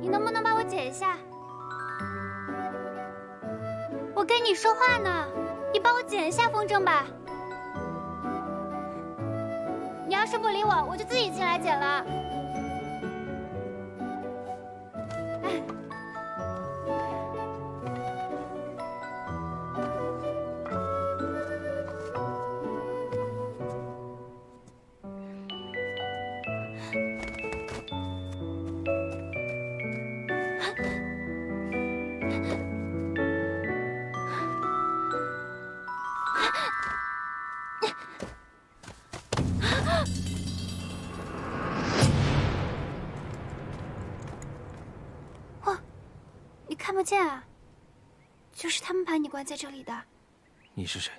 你能不能帮我解一下？我跟你说话呢，你帮我解一下风筝吧。你要是不理我，我就自己进来解了。哎。 你看不见啊？就是他们把你关在这里的。你是谁？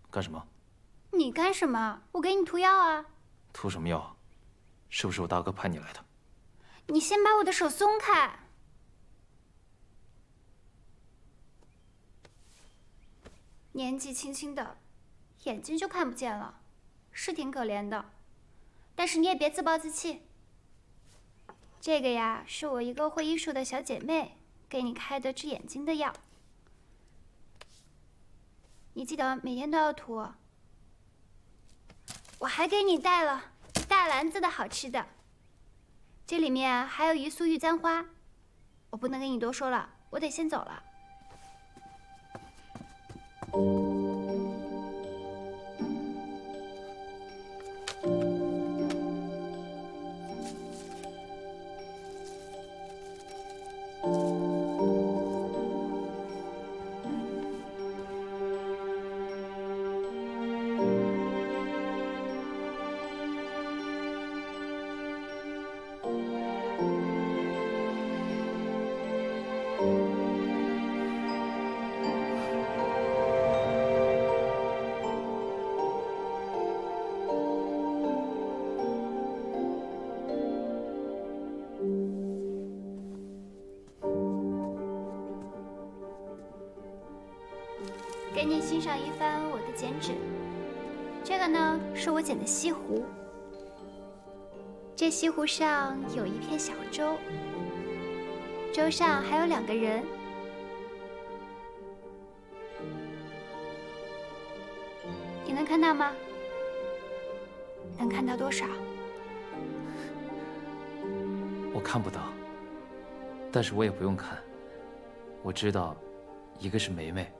干什么？你干什么？我给你涂药啊。涂什么药啊？是不是我大哥派你来的？你先把我的手松开。年纪轻轻的，眼睛就看不见了，是挺可怜的。但是你也别自暴自弃。这个呀，是我一个会医术的小姐妹给你开的治眼睛的药，你记得每天都要涂。我还给你带了一大篮子的好吃的，这里面还有一束玉簪花。我不能跟你多说了，我得先走了。给你欣赏一番我的剪纸。这个呢，是我剪的西湖。这西湖上有一片小舟，舟上还有2个人。你能看到吗？能看到多少？我看不到，但是我也不用看。我知道，一个是梅梅，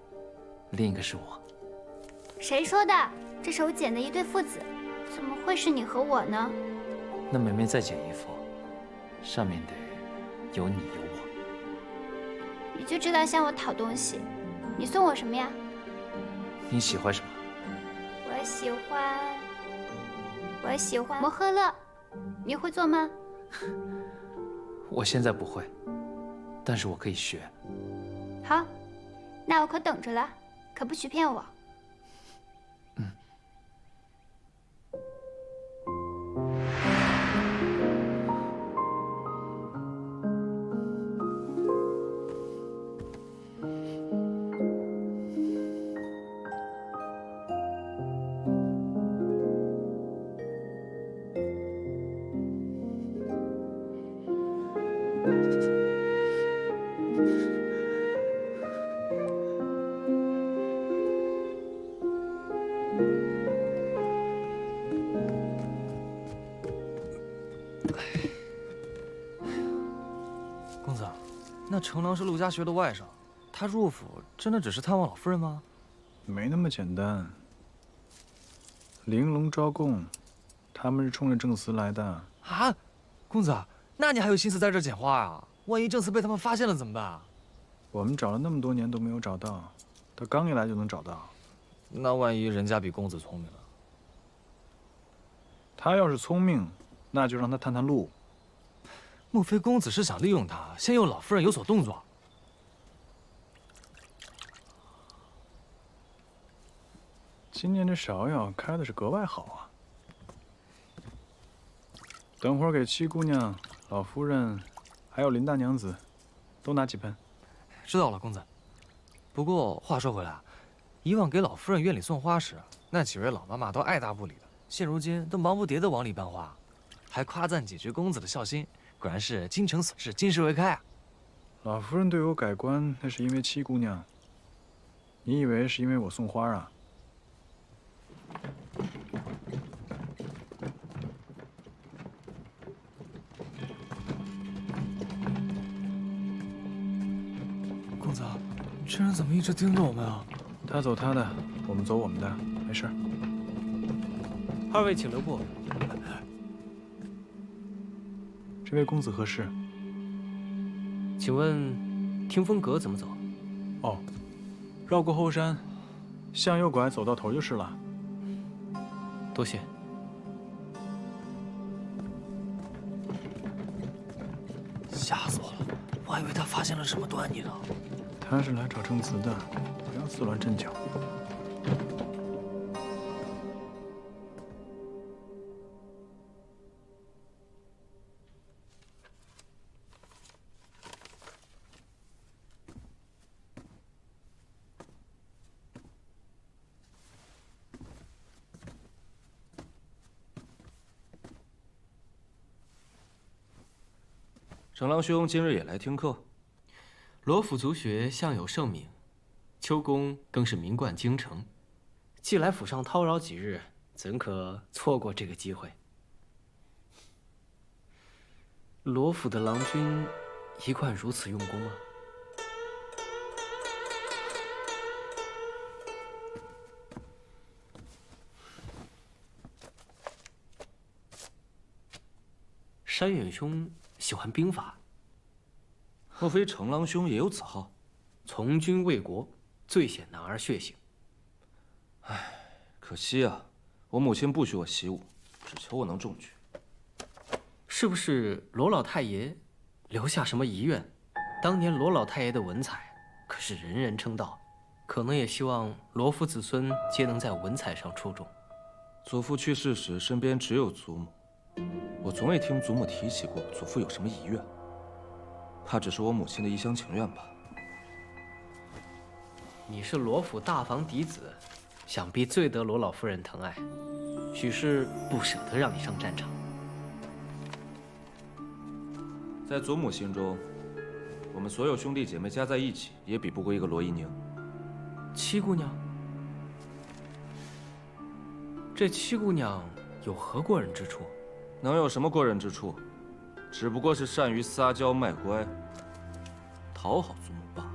另一个是我。谁说的？这是我剪的一对父子，怎么会是你和我呢？那梅梅再剪一幅，上面得有你有我。你就知道向我讨东西。你送我什么呀？你喜欢什么？我喜欢摩诃勒。你会做吗？我现在不会，但是我可以学。好，那我可等着了，可不许骗我。公子，那程郎是陆家学的外甥，他入府真的只是探望老夫人吗？没那么简单。玲珑招供，他们是冲着正司来的。啊，公子，那你还有心思在这儿捡花啊？万一正司被他们发现了怎么办？我们找了那么多年都没有找到，他刚一来就能找到。那万一人家比公子聪明呢？他要是聪明，那就让他探探路。莫非公子是想利用他，先诱老夫人有所动作？今年这芍药开的是格外好啊！等会儿给七姑娘、老夫人，还有林大娘子，都拿几盆。知道了，公子。不过话说回来，以往给老夫人院里送花时，那几位老妈妈都爱答不理的，现如今都忙不迭地往里搬花，还夸赞几句公子的孝心，果然是精诚所至，金石为开啊！老夫人对我改观，那是因为七姑娘。你以为是因为我送花啊？公子，这人怎么一直盯着我们啊？他走他的，我们走我们的，没事。二位请留步。这位公子何事？请问，听风阁怎么走？哦，绕过后山，向右拐，走到头就是了。多谢。吓死我了，我还以为他发现了什么端倪呢。他是来找证词的，不要自乱阵脚。程郎兄今日也来听课。罗府族学向有盛名，秋宫更是名冠京城。既来府上叨扰几日，怎可错过这个机会？罗府的郎君一贯如此用功吗？山远兄喜欢兵法，莫非程郎兄也有此好？从军为国，最显男儿血性。可惜啊，我母亲不许我习武，只求我能中举。是不是罗老太爷留下什么遗愿？当年罗老太爷的文采可是人人称道，可能也希望罗府子孙皆能在文采上出众。祖父去世时，身边只有祖母，我从未听祖母提起过祖父有什么遗愿，怕只是我母亲的一厢情愿吧。你是罗府大房嫡子，想必最得罗老夫人疼爱，许是不舍得让你上战场。在祖母心中，我们所有兄弟姐妹加在一起，也比不过一个罗一宁。七姑娘，这七姑娘有何过人之处？能有什么过人之处？只不过是善于撒娇卖乖，讨好祖母罢了。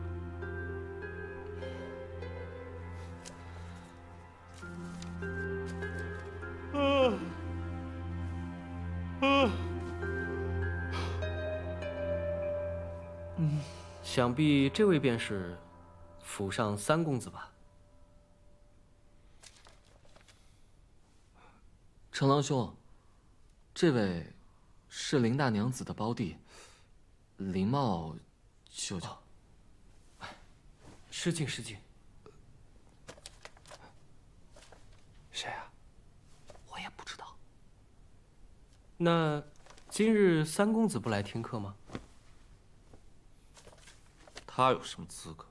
想必这位便是府上三公子吧？程郎兄，这位是林大娘子的胞弟，林茂舅舅。失敬失敬。谁啊？我也不知道。那今日三公子不来听课吗？他有什么资格？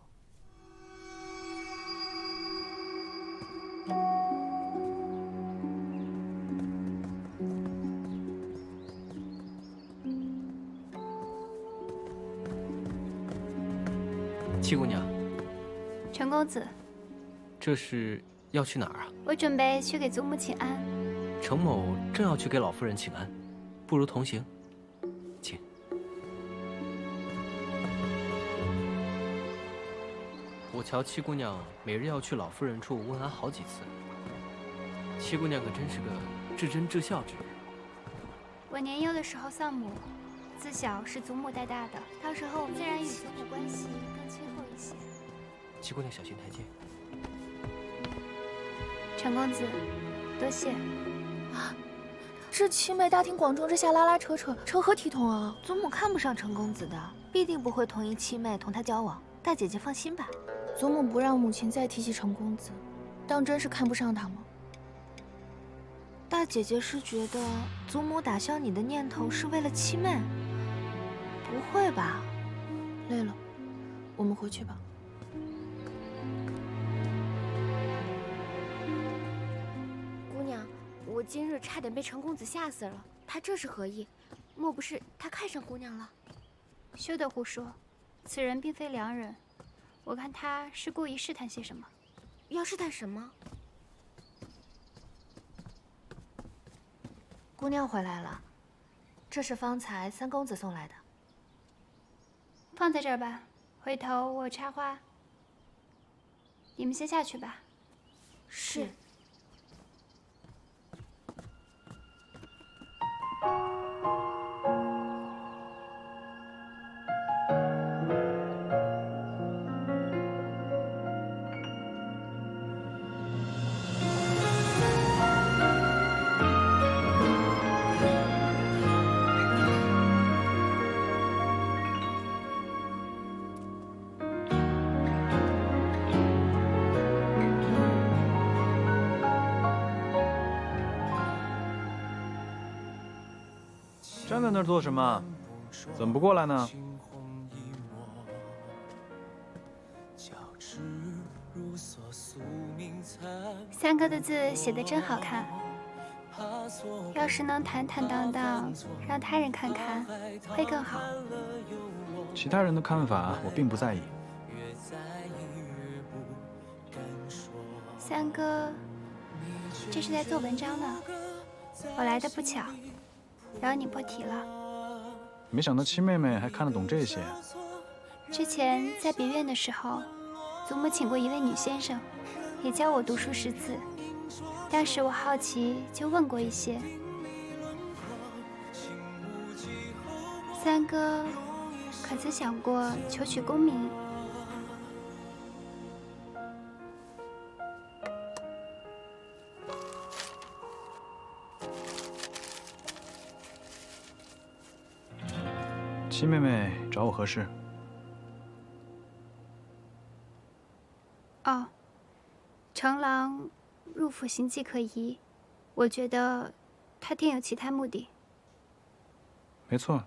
七姑娘，陈公子，这是要去哪儿啊？我准备去给祖母请安。程某正要去给老夫人请安，不如同行。请。我瞧七姑娘每日要去老夫人处问安好几次，七姑娘可真是个至真至孝之人。我年幼的时候丧母，自小是祖母带大的，到时候自然与祖母关系更亲厚一些。七姑娘小心台阶。陈公子，多谢。这七妹大庭广众之下拉拉扯扯，成何体统啊！祖母看不上陈公子的，必定不会同意七妹同他交往。大姐姐放心吧。祖母不让母亲再提起陈公子，当真是看不上他吗？大姐姐是觉得祖母打消你的念头是为了七妹？不会吧？累了，我们回去吧。今日差点被陈公子吓死了，他这是何意？莫不是他看上姑娘了？休得胡说，此人并非良人，我看他是故意试探些什么。要试探什么？姑娘回来了，这是方才三公子送来的。放在这儿吧，回头我插花。你们先下去吧。是。站在那儿做什么？怎么不过来呢？三哥的字写得真好看，要是能坦坦荡荡让他人看看，会更好。其他人的看法我并不在意。三哥，这是在做文章呢。我来的不巧，扰你破题了。没想到七妹妹还看得懂这些。之前在别院的时候，祖母请过一位女先生，也教我读书识字。当时我好奇，就问过一些。三哥，可曾想过求取功名？七妹妹找我何事？哦，程郎入府行迹可疑，我觉得他定有其他目的。没错。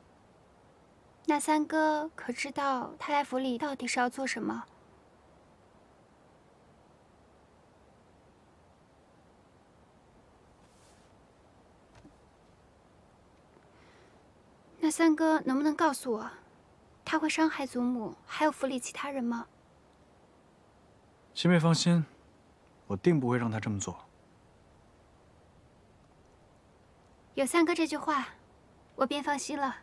那三哥可知道他来府里到底是要做什么？那三哥能不能告诉我，他会伤害祖母还有府里其他人吗？七妹放心，我定不会让他这么做。有三哥这句话，我便放心了。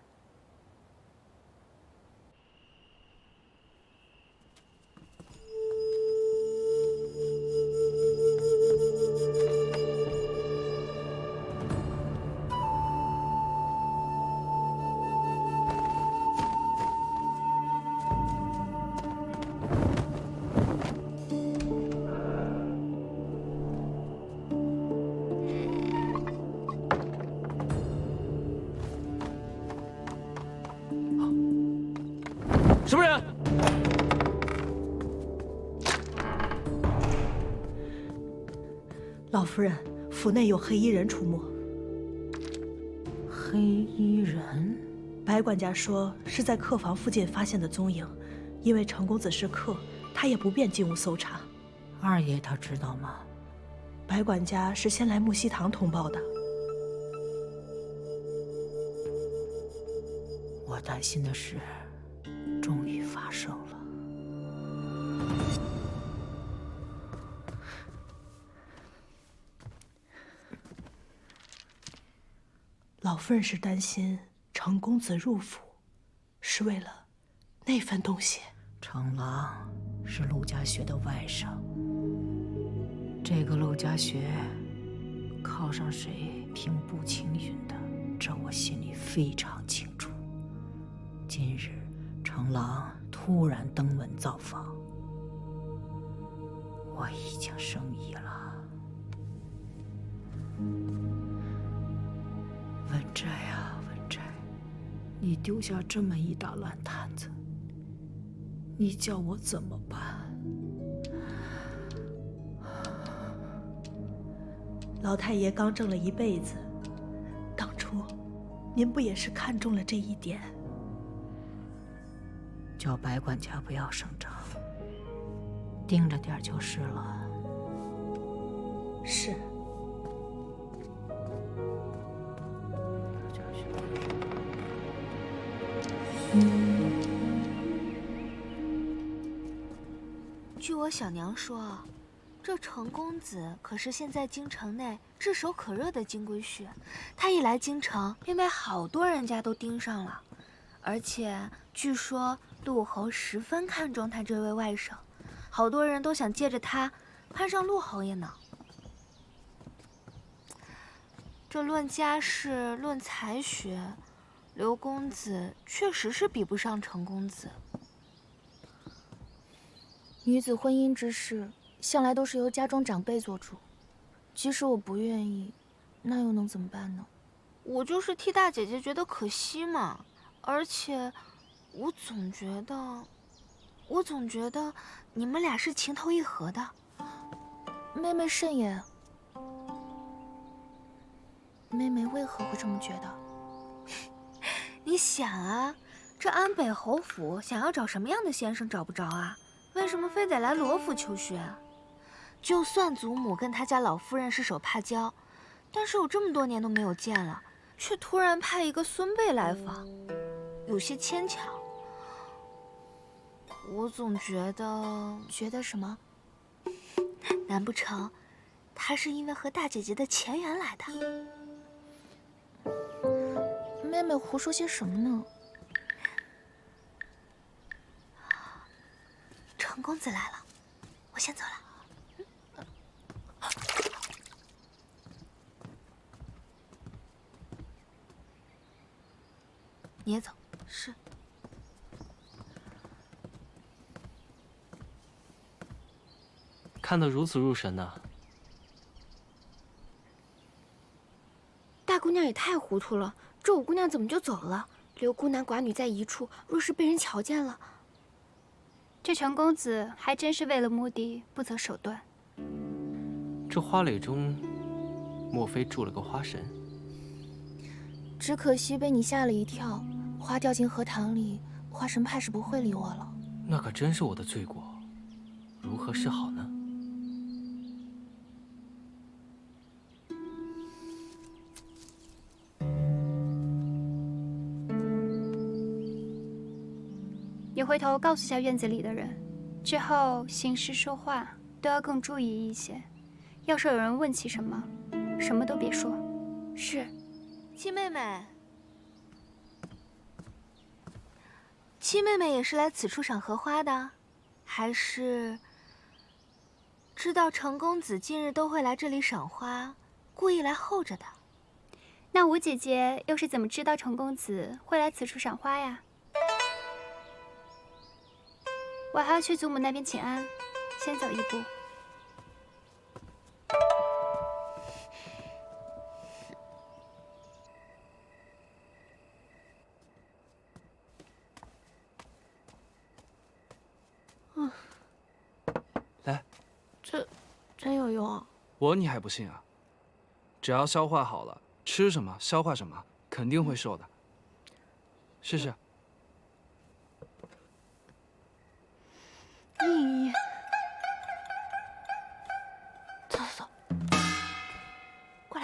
什么人？老夫人，府内有黑衣人出没。黑衣人？白管家说是在客房附近发现的踪影，因为程公子是客，他也不便进屋搜查。二爷他知道吗？白管家是先来木樨堂通报的。我担心的事终于发生了。老夫人是担心程公子入府，是为了那份东西。程郎是陆家学的外甥，这个陆家学靠上谁平步青云的，这我心里非常清楚。今日程郎突然登门造访，我已经生疑了。文斋啊，文斋，你丢下这么一大烂摊子，你叫我怎么办？老太爷刚挣了一辈子，当初您不也是看中了这一点？叫白管家不要声张，盯着点就是了。是。据我小娘说，这程公子可是现在京城内炙手可热的金龟婿，他一来京城，便被好多人家都盯上了，而且据说陆侯十分看重他这位外甥，好多人都想借着他攀上陆侯爷呢。这论家世，论才学，刘公子确实是比不上程公子。女子婚姻之事，向来都是由家中长辈做主，即使我不愿意，那又能怎么办呢？我就是替大姐姐觉得可惜嘛，而且我总觉得你们俩是情投意合的。妹妹甚也。妹妹为何会这么觉得？你想啊，这安北侯府想要找什么样的先生找不着啊？为什么非得来罗府求学啊？就算祖母跟他家老夫人是手帕交，但是有这么多年都没有见了，却突然派一个孙辈来访，有些牵强。我总觉得什么？难不成他是因为和大姐姐的前缘来的？妹妹胡说些什么呢？程公子来了，我先走了。你也走。是。看得如此入神呢。大姑娘也太糊涂了，这五姑娘怎么就走了？留孤男寡女在一处，若是被人瞧见了，这程公子还真是为了目的不择手段。这花蕾中，莫非住了个花神？只可惜被你吓了一跳，花掉进荷塘里，花神怕是不会理我了。那可真是我的罪过，如何是好呢？你回头告诉下院子里的人，之后行事说话都要更注意一些。要是有人问起什么，什么都别说。是。七妹妹，七妹妹也是来此处赏荷花的，还是知道程公子近日都会来这里赏花，故意来候着的？那吴姐姐又是怎么知道程公子会来此处赏花呀？我还要去祖母那边请安，先走一步。来，这真有用啊！你还不信啊？只要消化好了，吃什么消化什么，肯定会瘦的。试试。你，走，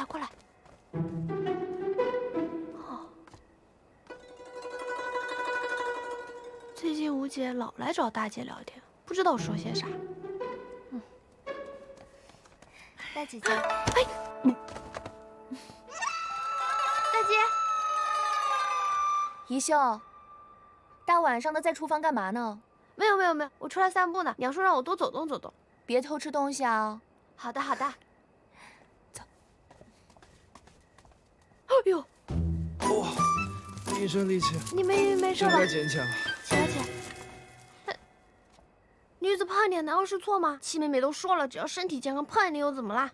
过来。哦，最近吴姐老来找大姐聊天，不知道说些啥。大姐姐，大姐，宜秀，大晚上的在厨房干嘛呢？没有，我出来散步呢。娘说让我多走动走动，别偷吃东西啊。好的。走。哎呦！哇，一身力气。你没事吧？真该捡起来了。起来。女子胖点难道是错吗？七妹妹都说了，只要身体健康，胖一点又怎么啦？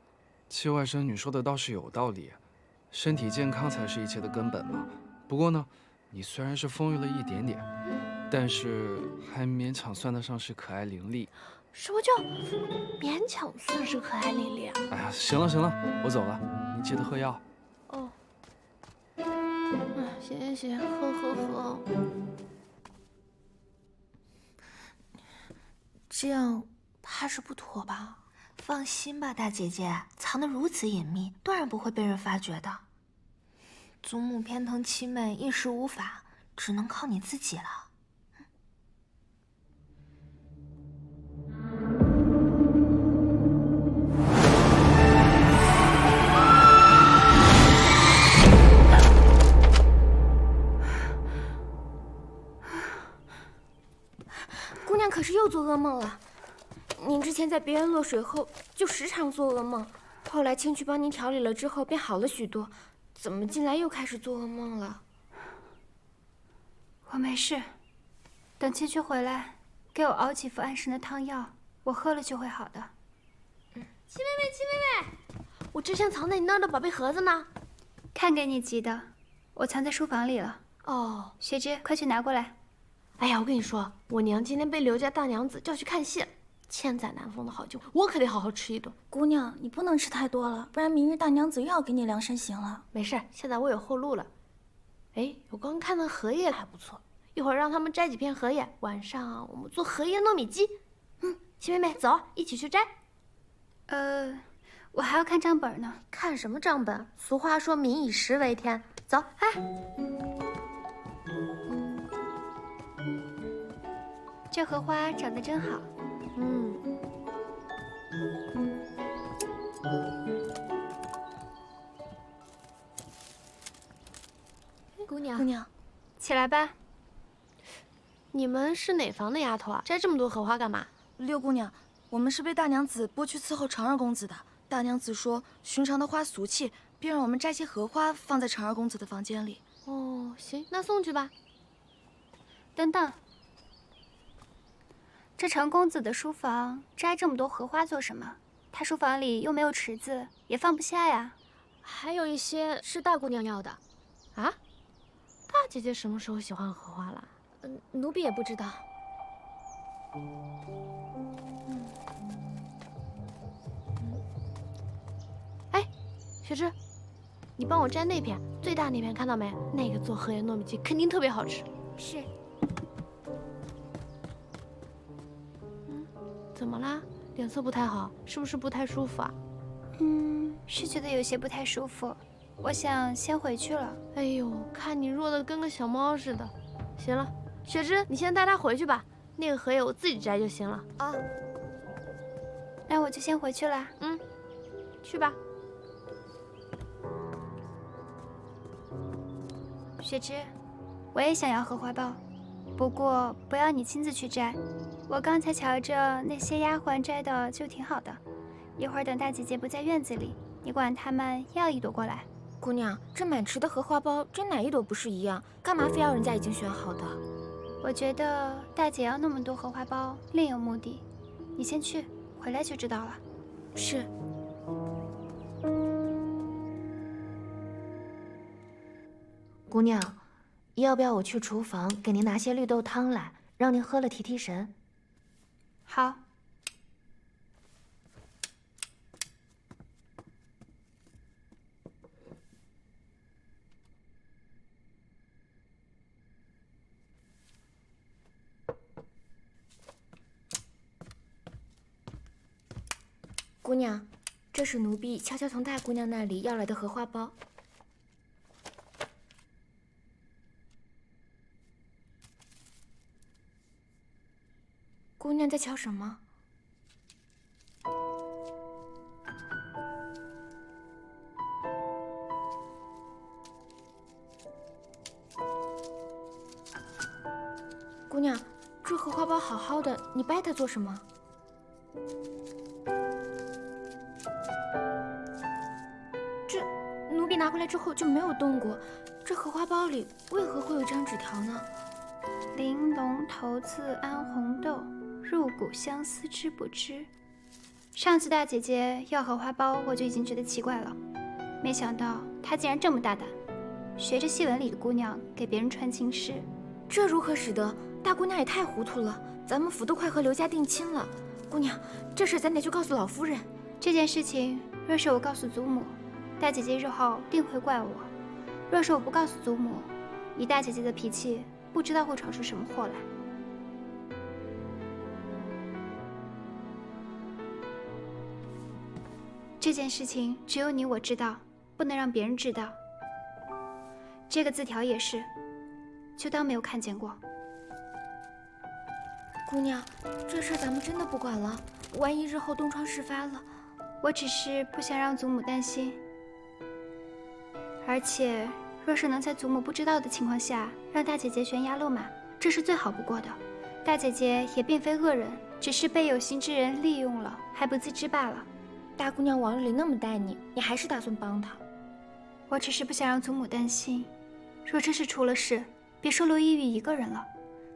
七外甥女说的倒是有道理，身体健康才是一切的根本嘛。不过呢，你虽然是丰腴了一点点，但是还勉强算得上是可爱伶俐。什么叫勉强算是可爱伶俐啊？哎呀，行了，我走了，你记得喝药。哦。行，喝。这样怕是不妥吧？放心吧，大姐姐，藏得如此隐秘，断然不会被人发觉的。祖母偏疼七妹，一时无法，只能靠你自己了。又做噩梦了。您之前在别人落水后就时常做噩梦，后来青去帮您调理了之后便好了许多，怎么近来又开始做噩梦了？我没事，等青去回来，给我熬几副安神的汤药，我喝了就会好的。七妹妹，七妹妹，我之前藏在你那儿的宝贝盒子呢？看给你急的，我藏在书房里了。哦，雪芝，快去拿过来。哎呀，我跟你说，我娘今天被刘家大娘子叫去看戏，千载难逢的好酒，我可得好好吃一顿。姑娘，你不能吃太多了，不然明日大娘子又要给你量身形了。没事，现在我有后路了。哎，我刚看的荷叶还不错，一会儿让他们摘几片荷叶，晚上我们做荷叶糯米鸡。七妹妹，走，一起去摘。我还要看账本呢。看什么账本？俗话说民以食为天。走，哎。这荷花长得真好。姑娘，姑娘，起来吧。你们是哪房的丫头啊？摘这么多荷花干嘛？六姑娘，我们是被大娘子拨去伺候长儿公子的。大娘子说，寻常的花俗气，便让我们摘些荷花放在长儿公子的房间里。哦，行，那送去吧。等等，这长公子的书房摘这么多荷花做什么？他书房里又没有池子，也放不下呀。还有一些是大姑娘要的。啊？大姐姐什么时候喜欢荷花了？奴婢也不知道。哎，雪芝，你帮我摘那片，最大那片，看到没？那个做荷叶糯米鸡肯定特别好吃。是。怎么啦？脸色不太好，是不是不太舒服啊？是觉得有些不太舒服，我想先回去了。哎呦，看你弱得跟个小猫似的。行了，雪芝，你先带她回去吧，那个荷叶我自己摘就行了。啊，那我就先回去了。去吧。雪芝，我也想要荷花苞，不过不要你亲自去摘。我刚才瞧着那些丫鬟摘的就挺好的，一会儿等大姐姐不在院子里，你管她们要一朵过来。姑娘，这满池的荷花苞，真哪一朵不是一样？干嘛非要人家已经选好的？我觉得大姐要那么多荷花苞，另有目的。你先去，回来就知道了。是。姑娘，要不要我去厨房给您拿些绿豆汤来，让您喝了提提神？好。姑娘，这是奴婢悄悄从大姑娘那里要来的荷花苞。姑娘在瞧什么？姑娘，这荷花苞好好的，你掰它做什么？这奴婢拿回来之后就没有动过，这荷花苞里为何会有一张纸条呢？玲珑头次安红豆，入骨相思知不知？上次大姐姐要荷花苞，我就已经觉得奇怪了，没想到她竟然这么大胆，学着戏文里的姑娘给别人传情诗。这如何使得？大姑娘也太糊涂了，咱们府都快和刘家定亲了，姑娘，这事咱得去告诉老夫人。这件事情若是我告诉祖母，大姐姐日后定会怪我；若是我不告诉祖母，以大姐姐的脾气，不知道会闯出什么祸来。这件事情只有你我知道，不能让别人知道。这个字条也是，就当没有看见过。姑娘，这事咱们真的不管了，万一日后东窗事发了，我只是不想让祖母担心。而且，若是能在祖母不知道的情况下让大姐姐悬崖勒马，这是最好不过的。大姐姐也并非恶人，只是被有心之人利用了，还不自知罢了。大姑娘往日里那么待你，你还是打算帮她？我只是不想让祖母担心。若真是出了事，别说罗依玉一个人了，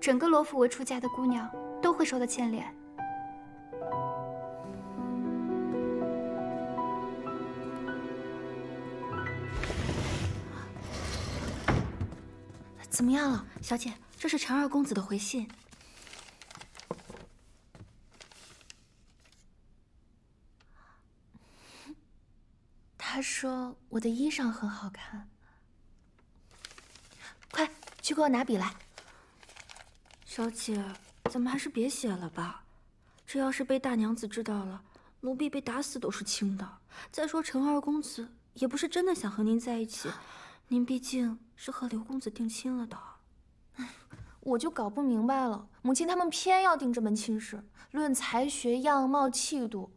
整个罗府未出嫁的姑娘都会受到牵连。怎么样了，小姐？这是陈二公子的回信。他说我的衣裳很好看。快去给我拿笔来。小姐，咱们还是别写了吧。这要是被大娘子知道了，奴婢被打死都是轻的。再说陈二公子也不是真的想和您在一起，您毕竟是和刘公子定亲了的。我就搞不明白了，母亲他们偏要定这门亲事，论才学、样貌、气度，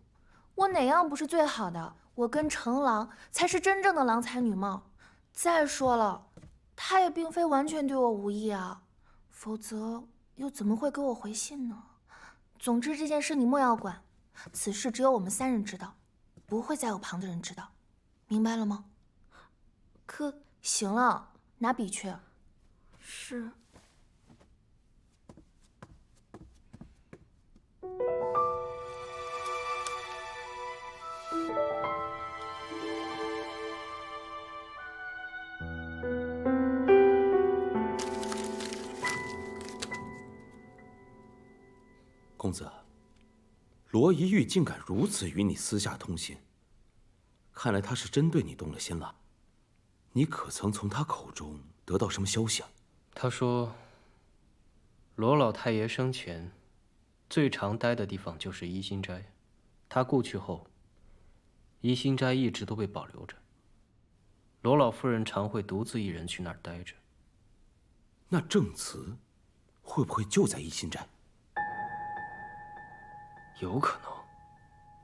我哪样不是最好的？我跟程郎才是真正的郎才女貌。再说了，他也并非完全对我无意啊，否则又怎么会给我回信呢？总之这件事你莫要管，此事只有我们3人知道，不会再有旁的人知道，明白了吗？可行了，拿笔去。是。公子，罗一玉竟敢如此与你私下通信，看来他是真对你动了心了。你可曾从他口中得到什么消息啊？他说，罗老太爷生前最常待的地方就是怡心斋，他故去后，怡心斋一直都被保留着。罗老夫人常会独自一人去那儿待着。那证词会不会就在怡心斋？有可能，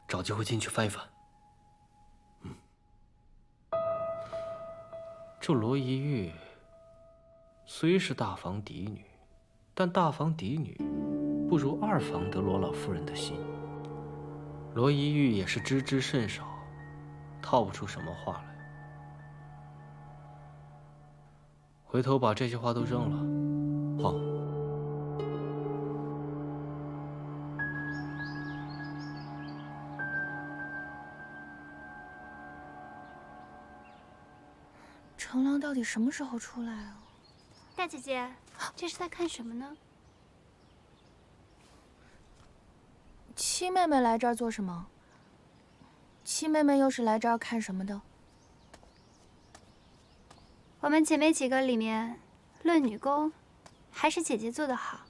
找机会进去翻一翻。这罗一玉虽是大房嫡女，但大房嫡女不如二房得罗老夫人的心。罗一玉也是知之甚少，套不出什么话来。回头把这些话都扔了。好。程郎到底什么时候出来啊？大姐姐，这是在看什么呢？七妹妹来这儿做什么？七妹妹又是来这儿看什么的？我们姐妹几个里面，论女工，还是姐姐做得好。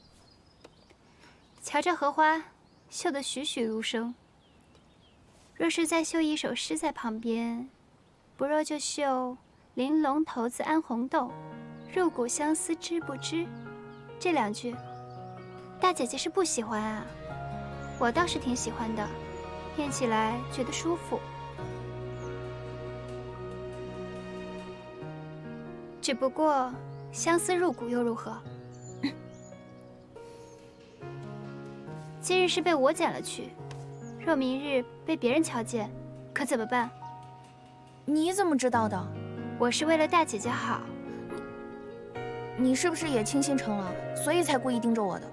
瞧这荷花，绣得栩栩如生。若是再绣一首诗在旁边，不若就绣“玲珑骰子安红豆，入骨相思知不知”这2句。大姐姐是不喜欢啊，我倒是挺喜欢的，念起来觉得舒服。只不过相思入骨又如何？今日是被我捡了去，若明日被别人瞧见，可怎么办？你怎么知道的？我是为了大姐姐好。你是不是也轻信程郎，所以才故意盯着我的？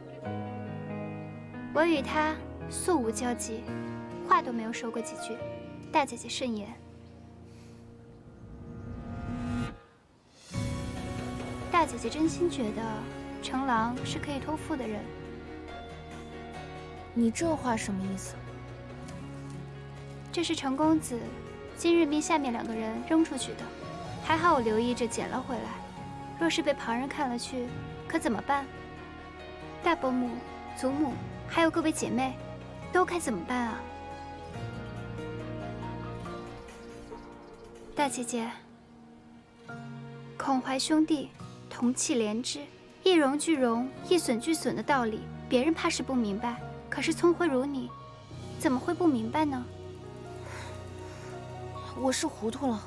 我与他素无交集，话都没有说过几句。大姐姐慎言。大姐姐真心觉得程郎是可以托付的人。你这话什么意思？这是程公子今日命下面2个人扔出去的，还好我留意着捡了回来。若是被旁人看了去，可怎么办？大伯母、祖母还有各位姐妹，都该怎么办啊？大姐姐，孔怀兄弟同气连枝，一荣俱荣，一损俱损的道理，别人怕是不明白，可是聪慧如你，怎么会不明白呢？我是糊涂了。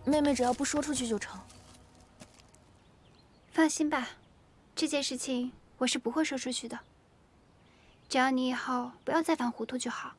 妹妹只要不说出去就成。放心吧，这件事情我是不会说出去的。只要你以后不要再犯糊涂就好。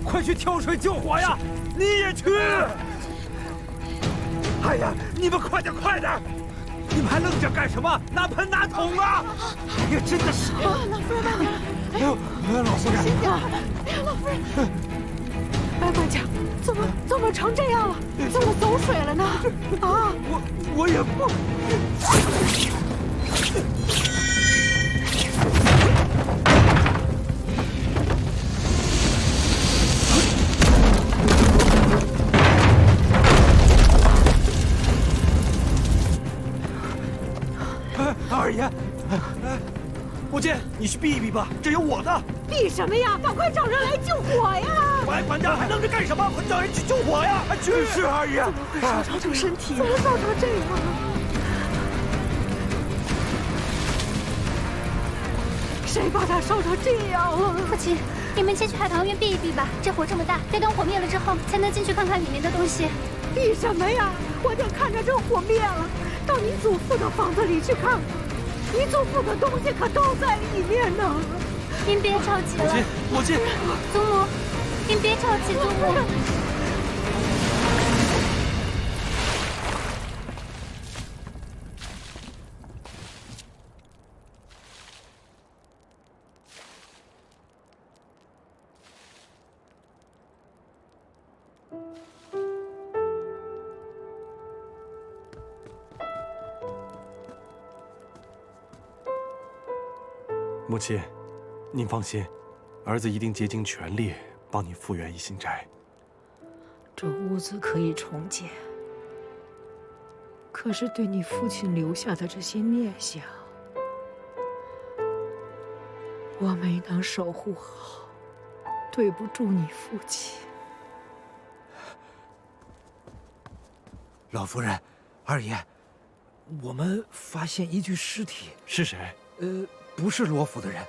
快去挑水救火呀！你也去！哎呀，你们快点，快点！你们还愣着干什么？拿盆拿桶啊！哎呀，真的是！老夫人，慢点！哎呦，老夫人，小心点！哎呀，老夫人，白管家，怎么成这样了？怎么走水了呢？啊！我也不。二爷，母亲，你去避一避吧，这有我的。避什么呀？赶快找人来救火呀！白管家还愣着干什么？快叫人去救火呀！去！是二爷。怎么会烧成这身体？怎么烧成这样？谁把他烧成这样了？父亲，你们先去海棠院避一避吧。这火这么大，得等火灭了之后，才能进去看看里面的东西。避什么呀？我得看着这火灭了，到你祖父的房子里去看看。你祖父的东西可都在里面呢。您别着急了，母亲，祖母，您别着急，祖母。母亲，您放心，儿子一定竭尽全力帮你复原一新斋。这屋子可以重建，可是对你父亲留下的这些念想，我没能守护好，对不住你父亲。老夫人，二爷，我们发现一具尸体。是谁？不是罗府的人，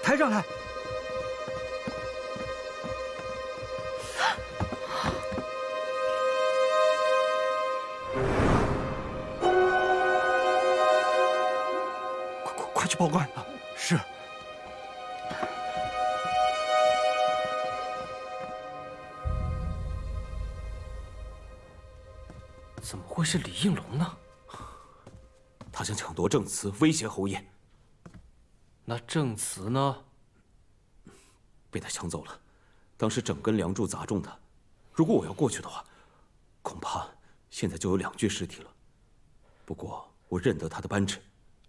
抬上来。快去报官！是。怎么会是李应龙呢？他想抢夺正祠，威胁侯爷。那正祠呢？被他抢走了。当时整根梁柱砸中他，如果我要过去的话，恐怕现在就有2具尸体了。不过我认得他的扳指，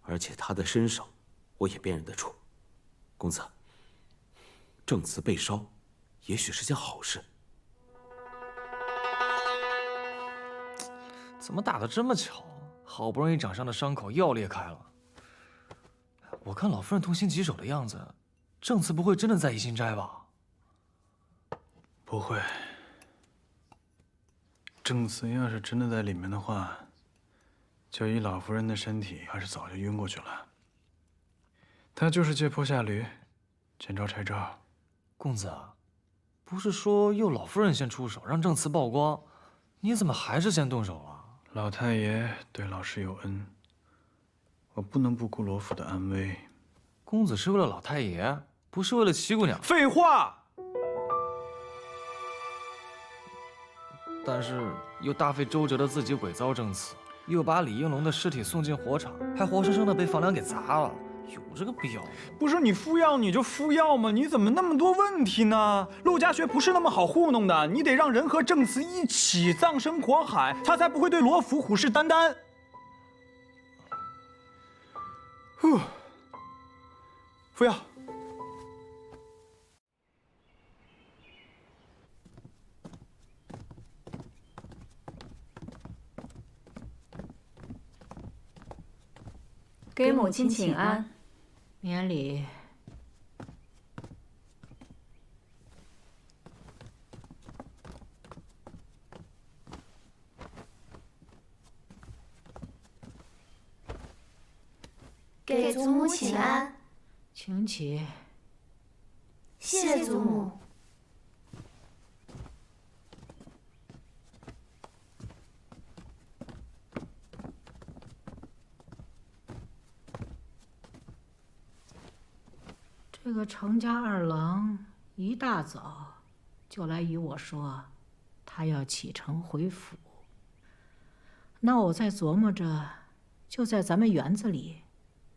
而且他的身手，我也辨认得出。公子，正祠被烧，也许是件好事。怎么打得这么巧？好不容易长上的伤口又要裂开了。我看老夫人痛心疾首的样子，正次不会真的在宜兴斋吧？不会。正次要是真的在里面的话，就以老夫人的身体，还是早就晕过去了。他就是借坡下驴，见招拆招。公子，不是说诱老夫人先出手，让正次曝光，你怎么还是先动手了？老太爷对老师有恩，我不能不顾罗府的安危。公子是为了老太爷，不是为了七姑娘。废话！但是又大费周折的自己伪造证词，又把李应龙的尸体送进火场，还活生生的被房梁给砸了，有这个必要吗？不是你敷药你就敷药吗？你怎么那么多问题呢？陆家学不是那么好糊弄的，你得让人和正慈一起葬身火海，他才不会对罗府虎视眈眈。敷药。给母亲请安。免礼。给祖母请安。请起。谢祖母。这个程家二郎一大早就来与我说，他要启程回府。那我在琢磨着，就在咱们园子里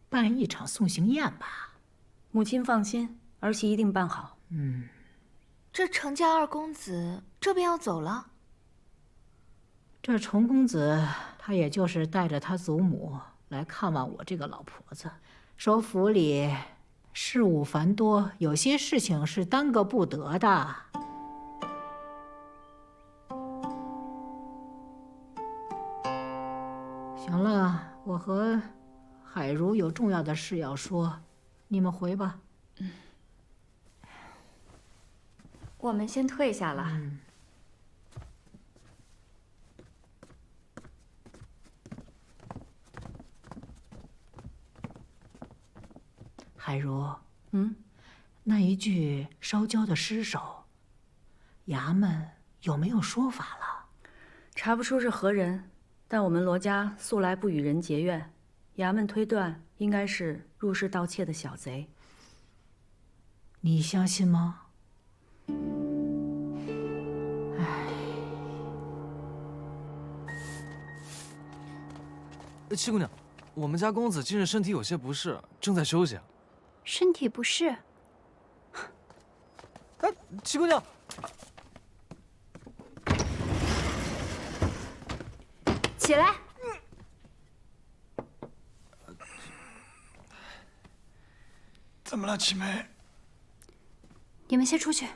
办一场送行宴吧。母亲放心，儿媳一定办好。这程家二公子这便要走了。这程公子他也就是带着他祖母来看望我这个老婆子，说府里事务繁多，有些事情是耽搁不得的。行了，我和海如有重要的事要说，你们回吧。我们先退下了。海如，那一具烧焦的尸首，衙门有没有说法了？查不出是何人，但我们罗家素来不与人结怨，衙门推断应该是入室盗窃的小贼。你相信吗？七姑娘，我们家公子近日身体有些不适，正在休息。身体不适？哎，七姑娘，起来！怎么了，七妹？你们先出去。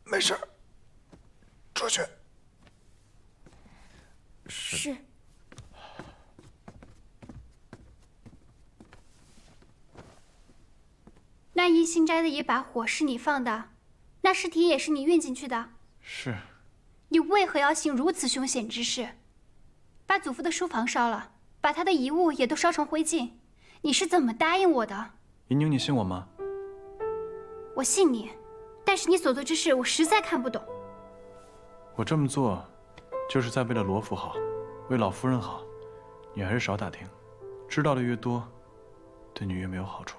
没事，出去。是。那宜兴斋的一把火是你放的，那尸体也是你运进去的。是。你为何要行如此凶险之事？把祖父的书房烧了，把他的遗物也都烧成灰烬，你是怎么答应我的？银宁，你信我吗？我信你，但是你所做之事，我实在看不懂。我这么做，就是在为了罗府好，为老夫人好。你还是少打听，知道的越多，对你越没有好处。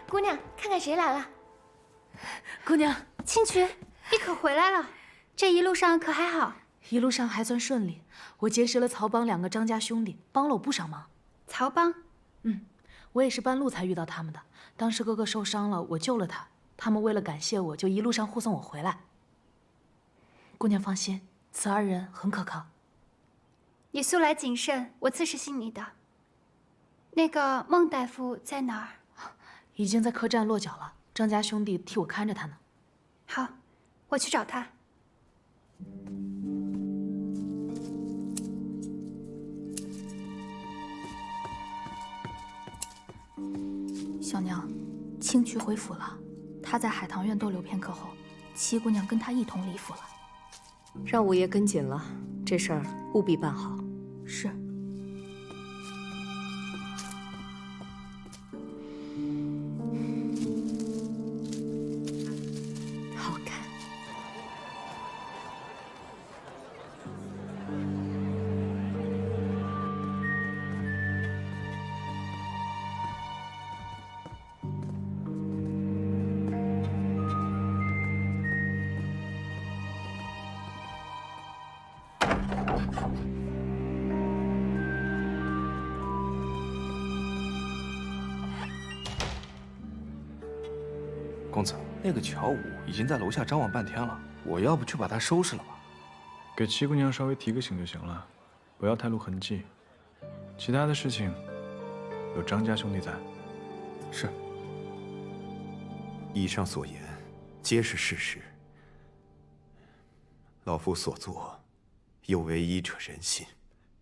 姑娘，看看谁来了。姑娘，清渠，你可回来了。这一路上可还好？一路上还算顺利，我结识了曹帮2个张家兄弟，帮了我不少忙。曹帮？我也是半路才遇到他们的。当时哥哥受伤了，我救了他，他们为了感谢我，就一路上护送我回来。姑娘放心，此二人很可靠。你素来谨慎，我自是信你的。那个孟大夫在哪儿？已经在客栈落脚了，张家兄弟替我看着他呢。好，我去找他。小娘，青渠回府了。他在海棠院逗留片刻后，七姑娘跟他一同离府了。让五爷跟紧了，这事儿务必办好。是。好看。公子，那个乔武已经在楼下张望半天了，我要不去把他收拾了吧？给七姑娘稍微提个醒就行了，不要太露痕迹。其他的事情，有张家兄弟在。是。以上所言，皆是事实。老夫所作，有违医者仁心，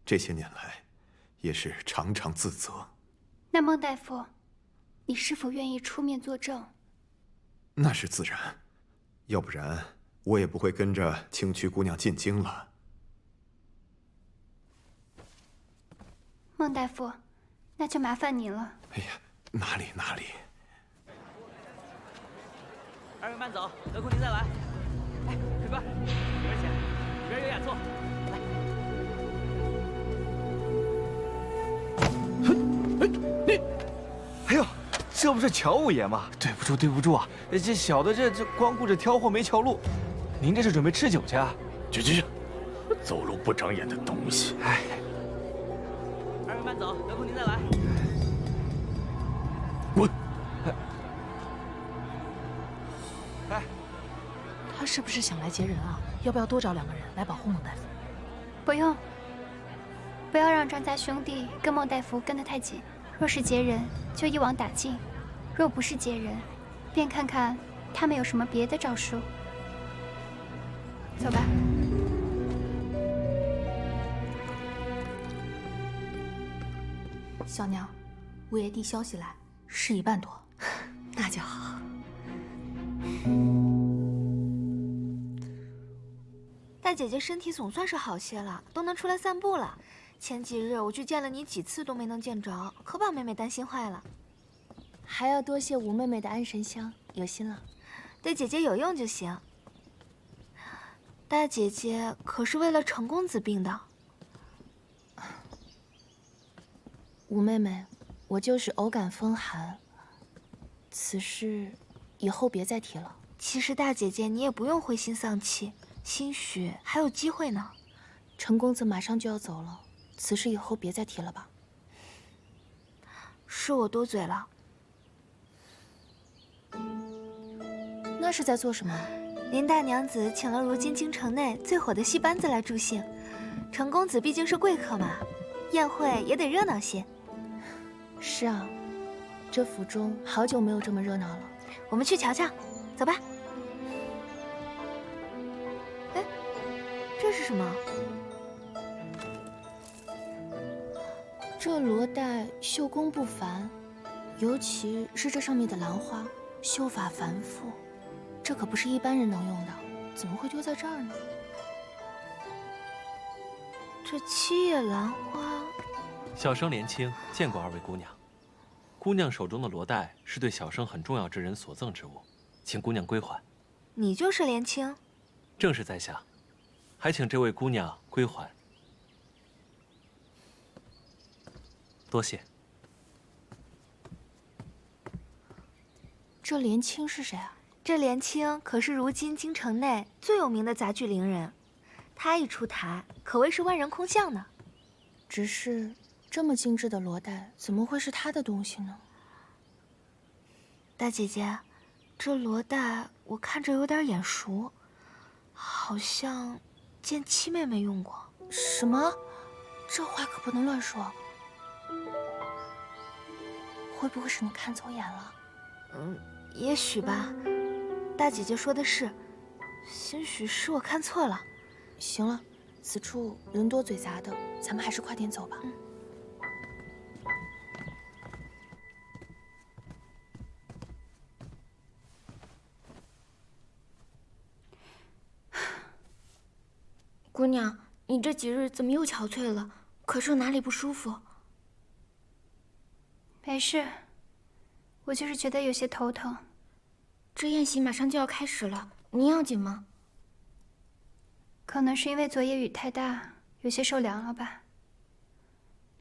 这些年来，也是常常自责。那孟大夫，你是否愿意出面作证？那是自然，要不然我也不会跟着青渠姑娘进京了。孟大夫，那就麻烦您了。哎呀，哪里哪里。二位慢走，得空您再来。哎，客官，里边请，里边有雅座。来。哎呦，这不是乔五爷吗？对不住，对不住啊！这小的这光顾着挑货没瞧路，您这是准备吃酒去啊？去，走路不长眼的东西！哎，二位慢走，得空您再来。滚！哎，他是不是想来劫人啊？要不要多找2个人来保护孟大夫？不用，不要让张家兄弟跟孟大夫跟得太紧。若是劫人，就一网打尽；若不是劫人，便看看他们有什么别的招数。走吧。小娘，五爷递消息来，事已办妥。那就好。大姐姐身体总算是好些了，都能出来散步了。前几日我去见了你几次都没能见着，可把妹妹担心坏了。还要多谢吴妹妹的安神香，有心了。对姐姐有用就行。大姐姐可是为了程公子病的。吴妹妹，我就是偶感风寒，此事以后别再提了。其实大姐姐你也不用灰心丧气，兴许还有机会呢。程公子马上就要走了。此事以后别再提了吧。是我多嘴了。那是在做什么？林大娘子请了如今京城内最火的戏班子来助兴。程公子毕竟是贵客嘛，宴会也得热闹些。是啊，这府中好久没有这么热闹了。我们去瞧瞧，走吧。哎，这是什么？这罗带绣工不凡，尤其是这上面的兰花，绣法繁复，这可不是一般人能用的，怎么会丢在这儿呢？这七叶兰花，小生连青见过2位姑娘。姑娘手中的罗带是对小生很重要之人所赠之物，请姑娘归还。你就是连青？正是在下，还请这位姑娘归还。多谢。这连青是谁啊？这连青可是如今京城内最有名的杂剧伶人，他一出台，可谓是万人空巷呢。只是这么精致的罗带，怎么会是他的东西呢？大姐姐，这罗带我看着有点眼熟，好像见七妹妹用过。什么？这话可不能乱说。会不会是你看走眼了？也许吧。大姐姐说的是，兴许是我看错了。行了，此处人多嘴杂的，咱们还是快点走吧。姑娘，你这几日怎么又憔悴了？可是哪里不舒服？没事，我就是觉得有些头疼。这宴席马上就要开始了，你要紧吗？可能是因为昨夜雨太大，有些受凉了吧。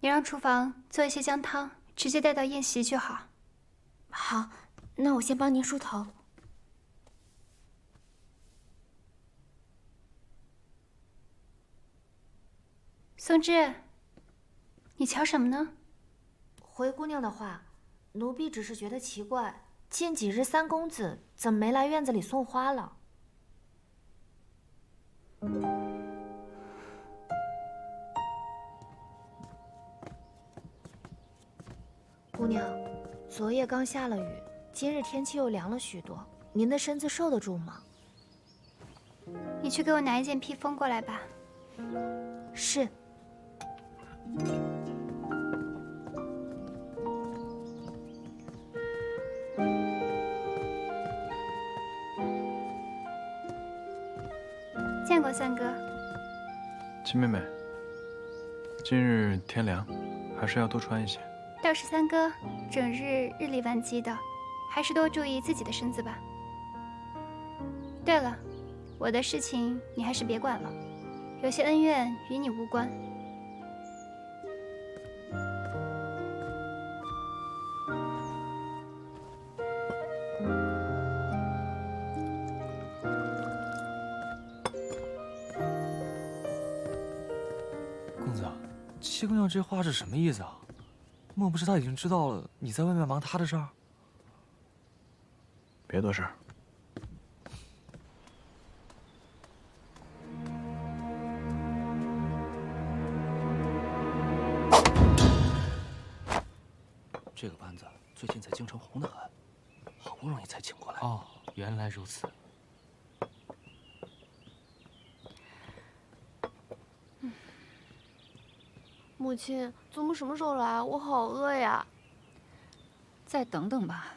你让厨房做一些姜汤，直接带到宴席就好。好，那我先帮您梳头。松枝，你瞧什么呢？回姑娘的话，奴婢只是觉得奇怪，近几日三公子怎么没来院子里送花了？姑娘，昨夜刚下了雨，今日天气又凉了许多，您的身子受得住吗？你去给我拿一件披风过来吧。是。见过三哥。七妹妹，今日天凉，还是要多穿一些。倒是三哥，整日日理万机的，还是多注意自己的身子吧。对了，我的事情你还是别管了，有些恩怨与你无关。公子，七姑娘这话是什么意思啊？莫不是她已经知道了你在外面忙她的事儿？别多事儿。这个班子最近在京城红得很，好不容易才请过来。哦，原来如此。母亲，祖母什么时候来？我好饿呀！再等等吧。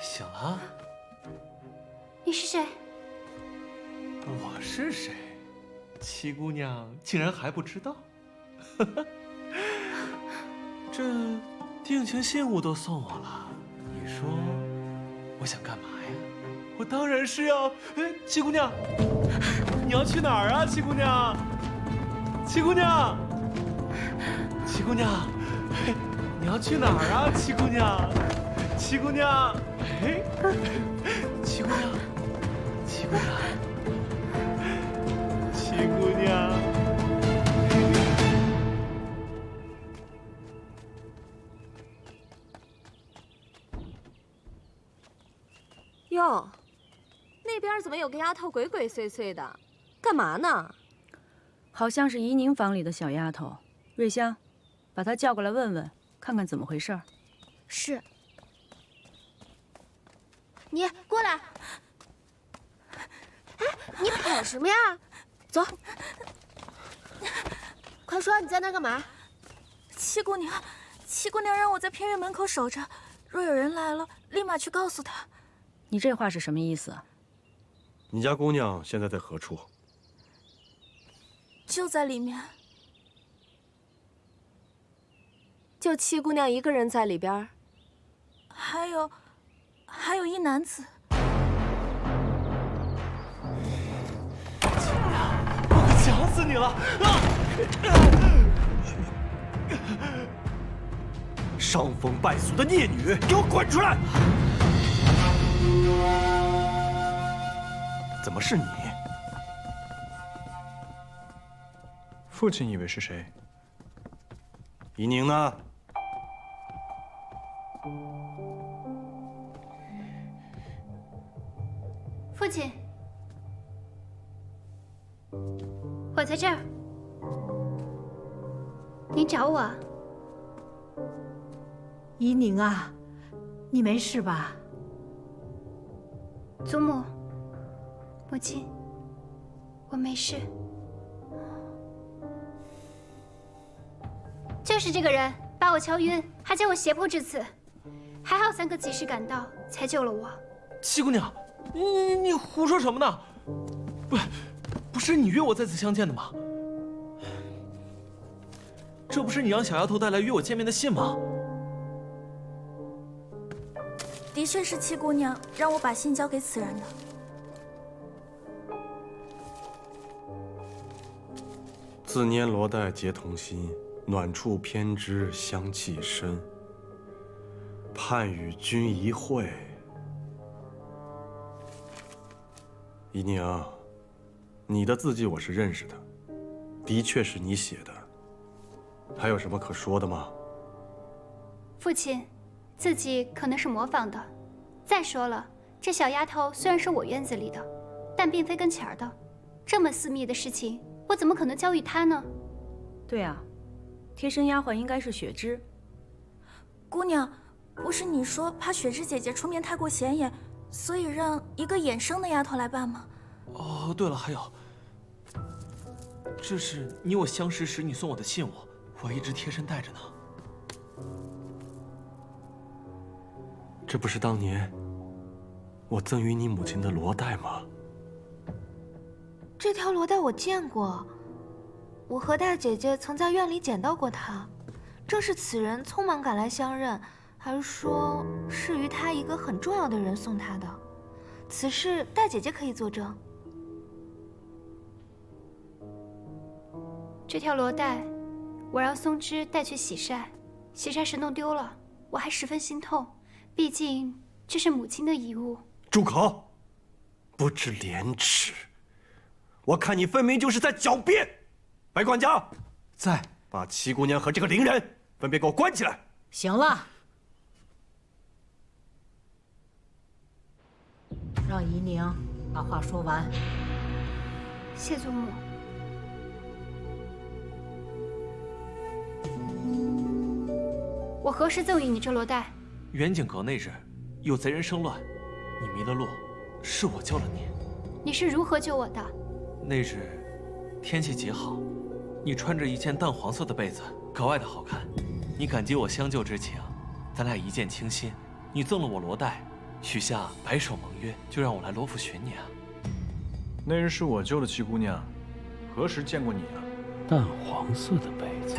醒了？你是谁？我是谁？七姑娘竟然还不知道？这定情信物都送我了，你说我想干嘛呀？我当然是要……哎，七姑娘，你要去哪儿啊？七姑娘，七姑娘，七姑娘，嘿，你要去哪儿啊？七姑娘，七姑娘。哎，七姑娘，七姑娘，七姑娘，哟，那边怎么有个丫头鬼鬼祟祟的？干嘛呢？好像是怡宁房里的小丫头。瑞香，把她叫过来问问，看看怎么回事。是。你过来！哎，你跑什么呀？走，快说你在那干嘛？七姑娘，七姑娘让我在偏院门口守着，若有人来了，立马去告诉她。你这话是什么意思？你家姑娘现在在何处？就在里面。就七姑娘一个人在里边？还有一男子。七姑娘，我可想死你了！伤风败俗的孽女，给我滚出来！怎么是你？父亲以为是谁？怡宁呢？父亲，我在这儿。您找我？怡宁啊，你没事吧？祖母，母亲，我没事。就是这个人把我敲晕，还将我胁迫至此，还好3个及时赶到，才救了我。七姑娘，你胡说什么呢？不是你约我在此相见的吗？这不是你让小丫头带来约我见面的信吗？的确是七姑娘让我把信交给此人的。自拈罗带结同心，暖处偏知香气深。盼与君一会。怡宁，你的字迹我是认识的，的确是你写的。还有什么可说的吗？父亲，字迹可能是模仿的。再说了，这小丫头虽然是我院子里的，但并非跟前儿的。这么私密的事情，我怎么可能交予她呢？对啊，贴身丫鬟应该是雪芝。姑娘，不是你说怕雪芝姐姐出面太过显眼，所以让一个衍生的丫头来办吗？哦，对了，还有，这是你我相识时你送我的信物，我一直贴身带着呢。这不是当年我赠予你母亲的罗带吗？这条罗带我见过，我和大姐姐曾在院里捡到过它，正是此人匆忙赶来相认，还说是于他一个很重要的人送他的。此事大姐姐可以作证。这条罗带，我让松枝带去洗晒，洗晒时弄丢了，我还十分心痛，毕竟这是母亲的遗物。住口！不知廉耻！我看你分明就是在狡辩。白管家，在，把七姑娘和这个伶人分别给我关起来。行了，让怡宁把话说完。谢祖母。我何时赠予你这罗带？远景阁那日，有贼人生乱，你迷了路，是我救了你。你是如何救我的？那日天气极好，你穿着一件淡黄色的被子，格外的好看。你感激我相救之情，咱俩一见倾心。你赠了我罗带，许下白首盟约，就让我来罗府寻你啊。那日是我救了七姑娘，何时见过你啊？淡黄色的被子。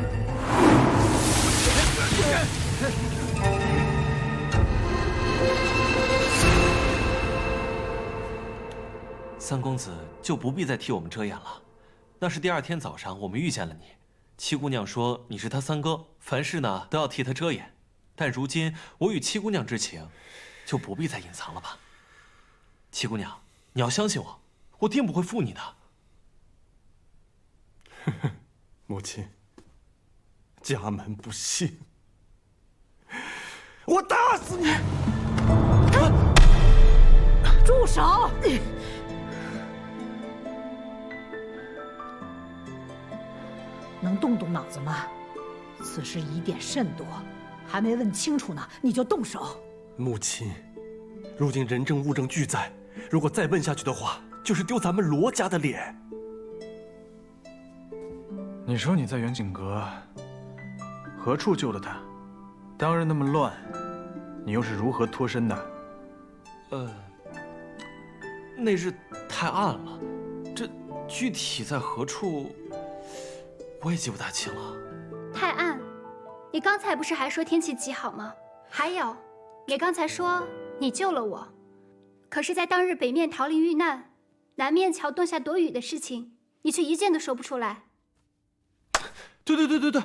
三公子就不必再替我们遮掩了。那是第2天早上我们遇见了你，七姑娘说你是她三哥，凡事呢都要替她遮掩。但如今我与七姑娘之情，就不必再隐藏了吧。七姑娘，你要相信我，我定不会负你的。母亲，家门不幸，我打死你！住手！能动动脑子吗？此事疑点甚多，还没问清楚呢，你就动手。母亲，如今人证物证俱在，如果再问下去的话，就是丢咱们罗家的脸。你说你在远景阁何处救了他？当日那么乱，你又是如何脱身的？那日太暗了，这具体在何处，我也记不大清了。太暗？你刚才不是还说天气极好吗？还有，你刚才说你救了我，可是，在当日北面桃林遇难，南面桥洞下躲雨的事情，你却一件都说不出来。对，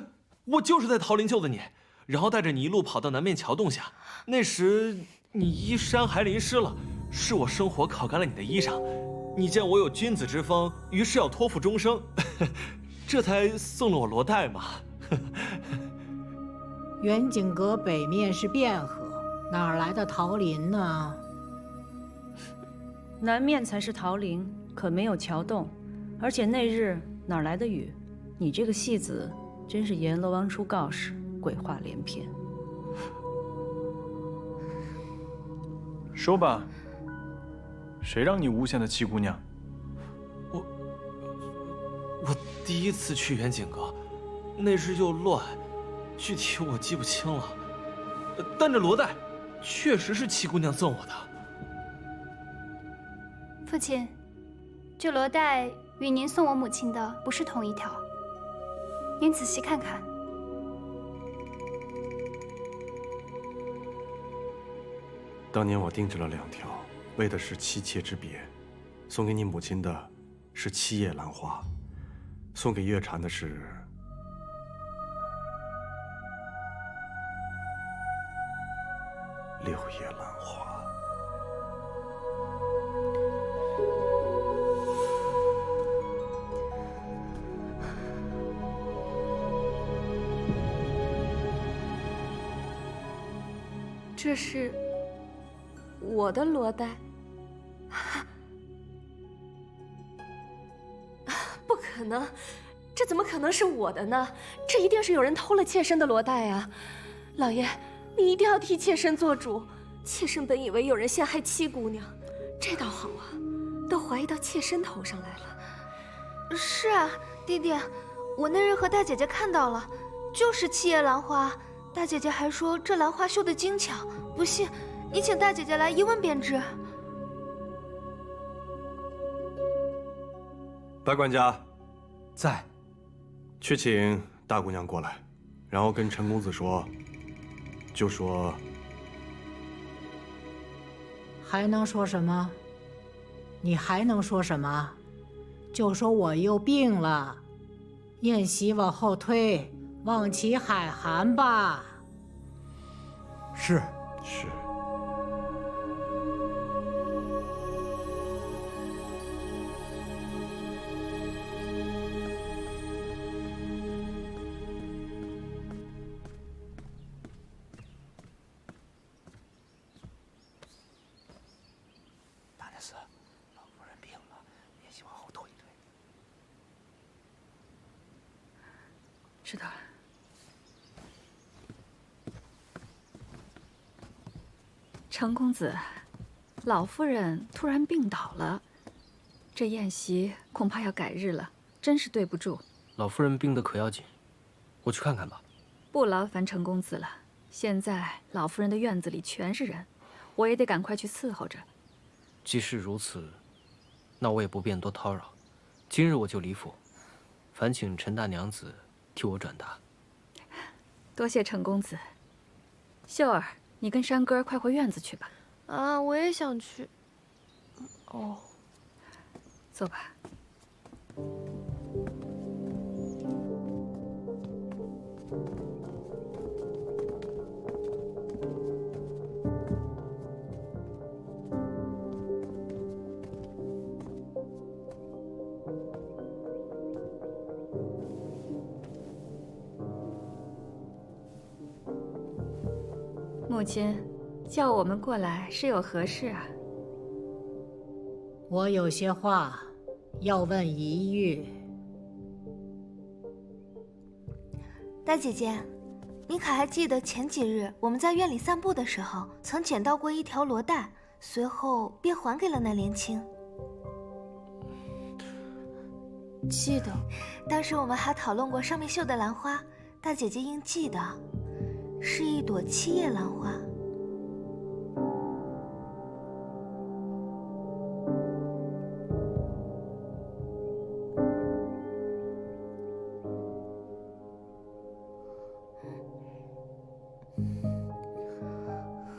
我就是在桃林救的你，然后带着你一路跑到南面桥洞下。那时你衣衫还淋湿了，是我生火烤干了你的衣裳。你见我有君子之风，于是要托付终生，这才送了我罗带嘛。远景阁北面是汴河，哪儿来的桃林呢？南面才是桃林，可没有桥洞，而且那日哪来的雨？你这个戏子，真是阎罗王出告示，鬼话连篇。说吧，谁让你诬陷的七姑娘？我第一次去远景阁，那日又乱，具体我记不清了。但这罗带，确实是七姑娘赠我的。父亲，这罗带与您送我母亲的不是同一条，您仔细看看。当年我定制了2条，为的是妻妾之别。送给你母亲的是7叶兰花，送给月蝉的是6叶兰花。这是我的罗带，不可能，这怎么可能是我的呢？这一定是有人偷了妾身的罗带啊！老爷，你一定要替妾身做主。妾身本以为有人陷害七姑娘，这倒好啊，都怀疑到妾身头上来了。是啊，弟弟，我那日和大姐姐看到了，就是7叶兰花。大姐姐还说这兰花绣得精巧，不信你请大姐姐来一问便知。白管家，在。去请大姑娘过来，然后跟陈公子说，就说还能说什么？你还能说什么？就说我又病了，宴席往后推，望其海涵吧。是。大内司，老夫人病了，宴席往后推一推。知道了。程公子，老夫人突然病倒了，这宴席恐怕要改日了，真是对不住。老夫人病得可要紧，我去看看吧。不劳烦程公子了，现在老夫人的院子里全是人，我也得赶快去伺候着。既是如此，那我也不便多叨扰。今日我就离府，烦请陈大娘子替我转达。多谢程公子。秀儿，你跟山哥快回院子去吧。啊，我也想去。哦，走吧。母亲，叫我们过来是有何事啊？我有些话要问一玉。大姐姐，你可还记得前几日我们在院里散步的时候，曾捡到过一条罗带，随后便还给了那莲青？记得。当时我们还讨论过上面绣的兰花，大姐姐应记得，是一朵7叶兰花。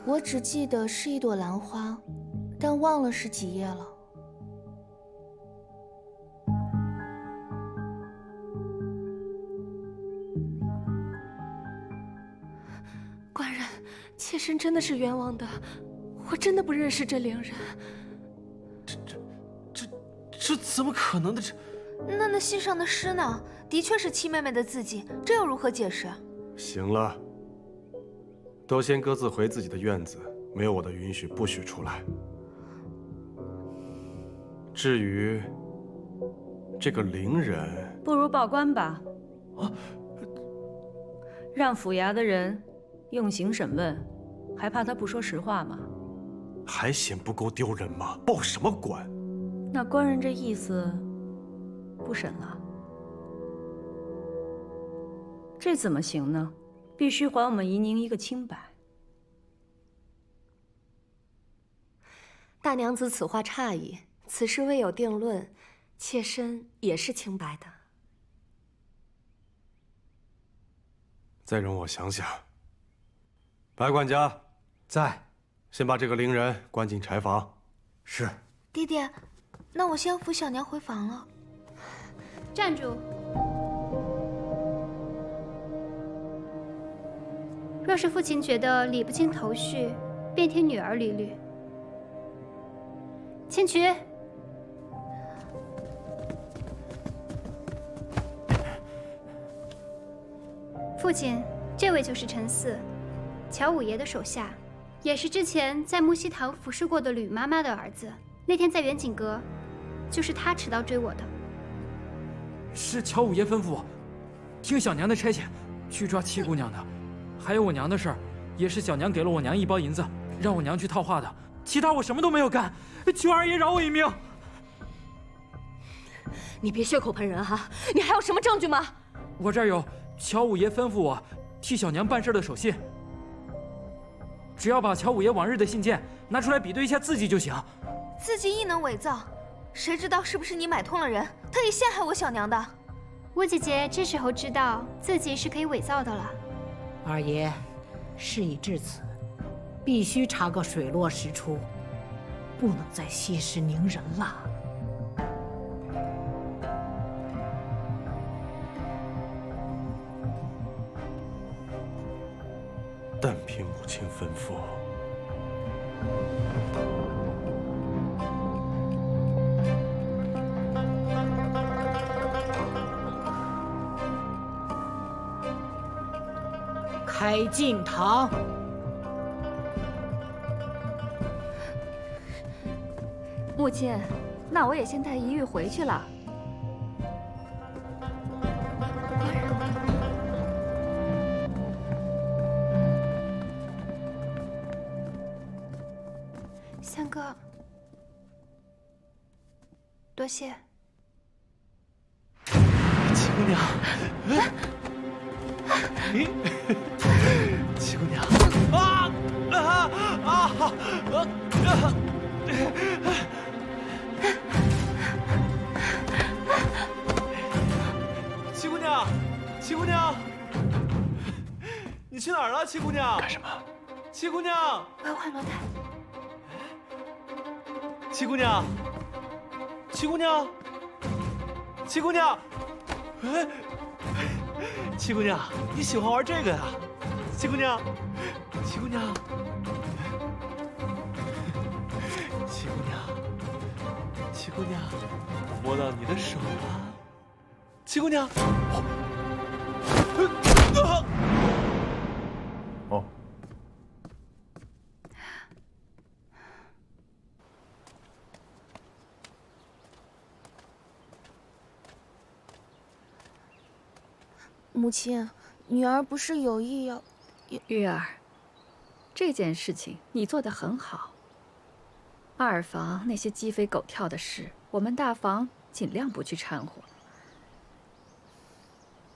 我只记得是一朵兰花，但忘了是几叶了。妾身真的是冤枉的，我真的不认识这灵人。这怎么可能的？那信上的诗呢？的确是七妹妹的字迹，这又如何解释？行了，都先各自回自己的院子，没有我的允许，不许出来。至于这个灵人，不如报官吧。让府衙的人用刑审问，还怕他不说实话吗？还嫌不够丢人吗？报什么官？那官人这意思，不审了。这怎么行呢？必须还我们怡宁一个清白。大娘子此话差矣，此事未有定论，妾身也是清白的。再容我想想。白管家在，先把这个灵人关进柴房。是。爹爹，那我先扶小娘回房了。站住！若是父亲觉得理不清头绪，便听女儿捋捋。千瞿，父亲，这位就是陈嗣，乔五爷的手下，也是之前在木樨堂服侍过的吕妈妈的儿子。那天在远景阁，就是他持刀追我的。是乔五爷吩咐我，听小娘的差遣，去抓七姑娘的。还有我娘的事儿，也是小娘给了我娘1包银子，让我娘去套话的。其他我什么都没有干，求二爷饶我一命。你别血口喷人哈！你还有什么证据吗？我这儿有乔五爷吩咐我替小娘办事的手信，只要把乔五爷往日的信件拿出来比对一下字迹就行。字迹亦能伪造，谁知道是不是你买通了人，特意陷害我小娘的？吴姐姐这时候知道自己是可以伪造的了。二爷，事已至此，必须查个水落石出，不能再息事宁人了。但凭母亲吩咐。开禁堂。母亲，那我也先带怡玉回去了。三哥，多谢。七姑娘，七姑娘，七姑娘，七姑娘，你去哪儿了？七姑娘，干什么？七姑娘，我要换轮胎。七姑娘，七姑娘，七姑娘，七姑娘，你喜欢玩这个呀？七姑娘，七姑娘，七姑娘，七姑娘，摸到你的手了，七姑娘。哦。母亲，女儿不是有意要……玉儿，这件事情你做得很好。二房那些鸡飞狗跳的事，我们大房尽量不去掺和。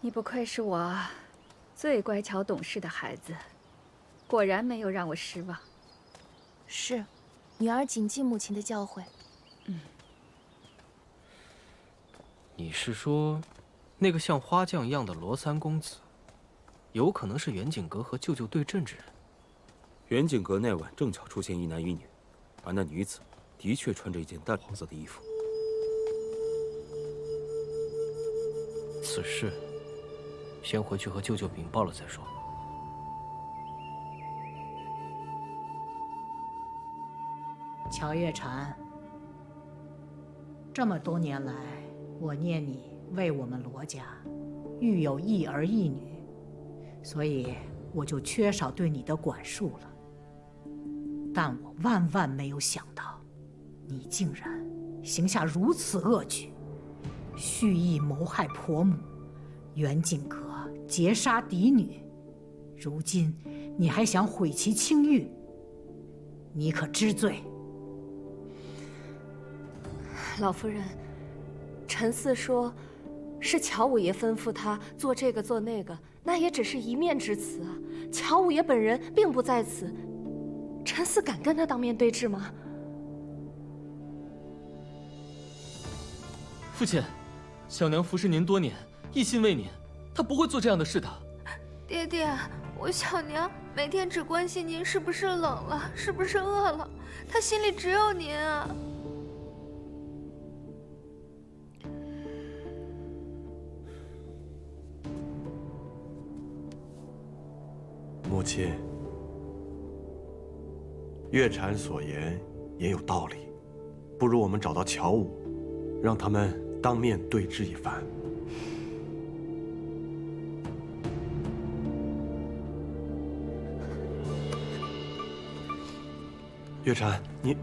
你不愧是我最乖巧懂事的孩子，果然没有让我失望。是，女儿谨记母亲的教诲。你是说，那个像花匠一样的罗三公子，有可能是远景阁和舅舅对阵之人？远景阁那晚正巧出现一男一女，而那女子的确穿着一件淡黄色的衣服。此事，先回去和舅舅禀报了再说。乔月禅，这么多年来，我念你为我们罗家育有一儿一女，所以我就缺少对你的管束了。但我万万没有想到，你竟然行下如此恶举，蓄意谋害婆母，袁景阁劫杀嫡女，如今你还想毁其清誉，你可知罪？老夫人，陈四说，是乔五爷吩咐他做这个做那个，那也只是一面之词啊。乔五爷本人并不在此，陈四敢跟他当面对质吗？父亲，小娘服侍您多年，一心为您，她不会做这样的事的。爹爹，我小娘每天只关心您是不是冷了，是不是饿了，她心里只有您啊。母亲，月禅所言也有道理，不如我们找到乔武，让他们当面对质一番。月禅，你……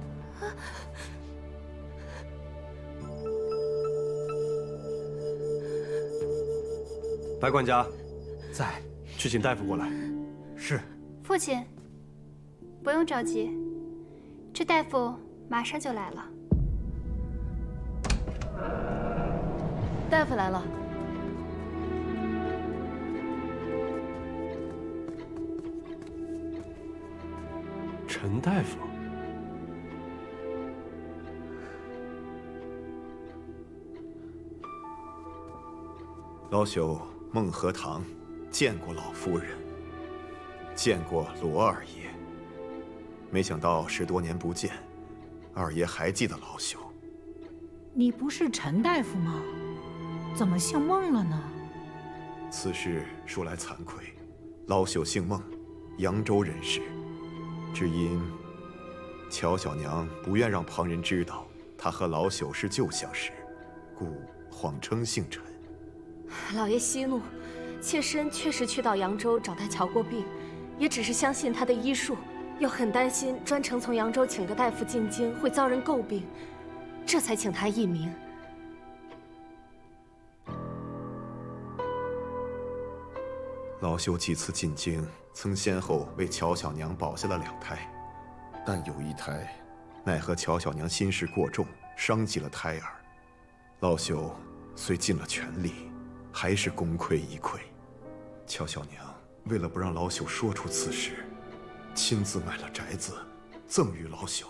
白管家，在，去请大夫过来。是。父亲，不用着急，这大夫马上就来了。大夫来了。陈大夫，老朽孟和堂见过老夫人，见过罗二爷。没想到10多年不见，二爷还记得老朽。你不是陈大夫吗？怎么姓孟了呢？此事说来惭愧，老朽姓孟，扬州人士，只因乔小娘不愿让旁人知道她和老朽是旧相识，故谎称姓陈。老爷息怒，妾身确实去到扬州找他瞧过病，也只是相信他的医术，又很担心专程从扬州请个大夫进京会遭人诟病，这才请他议名。老朽几次进京，曾先后为乔小娘保下了2胎，但有一胎，奈何乔小娘心事过重，伤及了胎儿。老朽虽尽了全力，还是功亏一篑。乔小娘为了不让老朽说出此事，亲自买了宅子，赠予老朽。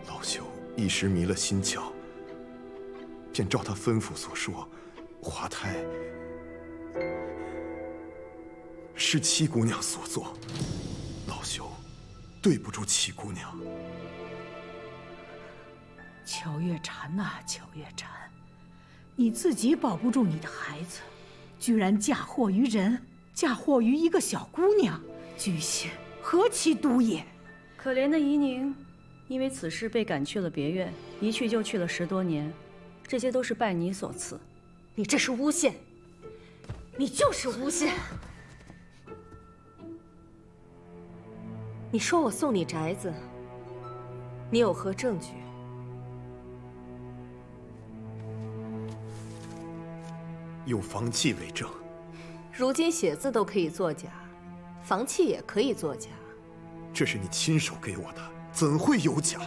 老朽一时迷了心窍，便照他吩咐所说，滑胎是七姑娘所做，老朽对不住七姑娘。乔月禅呐，乔月禅，你自己保不住你的孩子，居然嫁祸于人，嫁祸于一个小姑娘，居心何其毒也！可怜的怡宁，因为此事被赶去了别院，一去就去了10多年，这些都是拜你所赐。你这是诬陷，你就是诬陷！你说我送你宅子，你有何证据？有房契为证。如今写字都可以作假，房契也可以作假。这是你亲手给我的，怎会有假？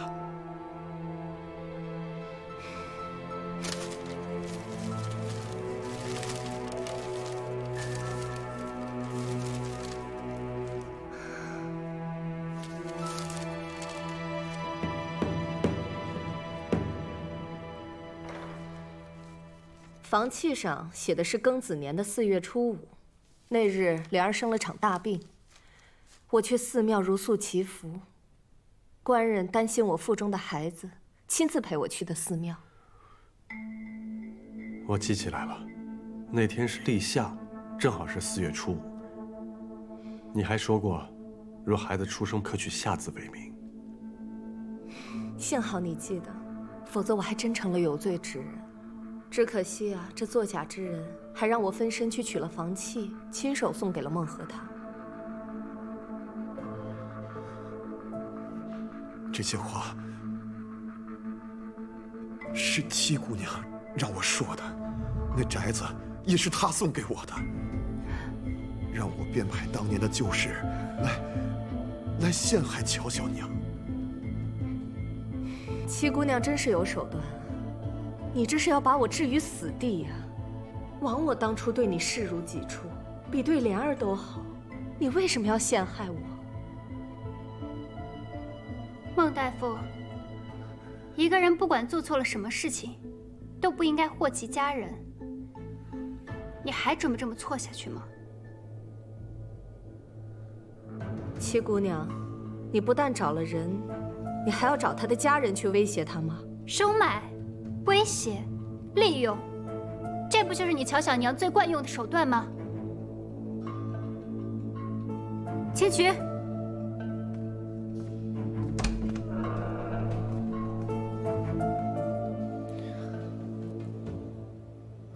房契上写的是庚子年的4月初5，那日莲儿生了场大病，我去寺庙如素祈福，官人担心我腹中的孩子，亲自陪我去的寺庙。我记起来了，那天是立夏，正好是4月初5。你还说过，若孩子出生可取夏字为名。幸好你记得，否则我还真成了有罪之人。只可惜啊，这作假之人还让我分身去取了房契，亲手送给了孟和他。这些话是七姑娘让我说的，那宅子也是她送给我的，让我编排当年的旧事，来陷害乔小娘。七姑娘真是有手段，你这是要把我置于死地呀！枉我当初对你视如己出，比对莲儿都好，你为什么要陷害我？孟大夫，一个人不管做错了什么事情，都不应该祸及家人。你还准备这么错下去吗？七姑娘，你不但找了人，你还要找他的家人去威胁他吗？收买、威胁、利用，这不就是你乔小娘最惯用的手段吗？青渠。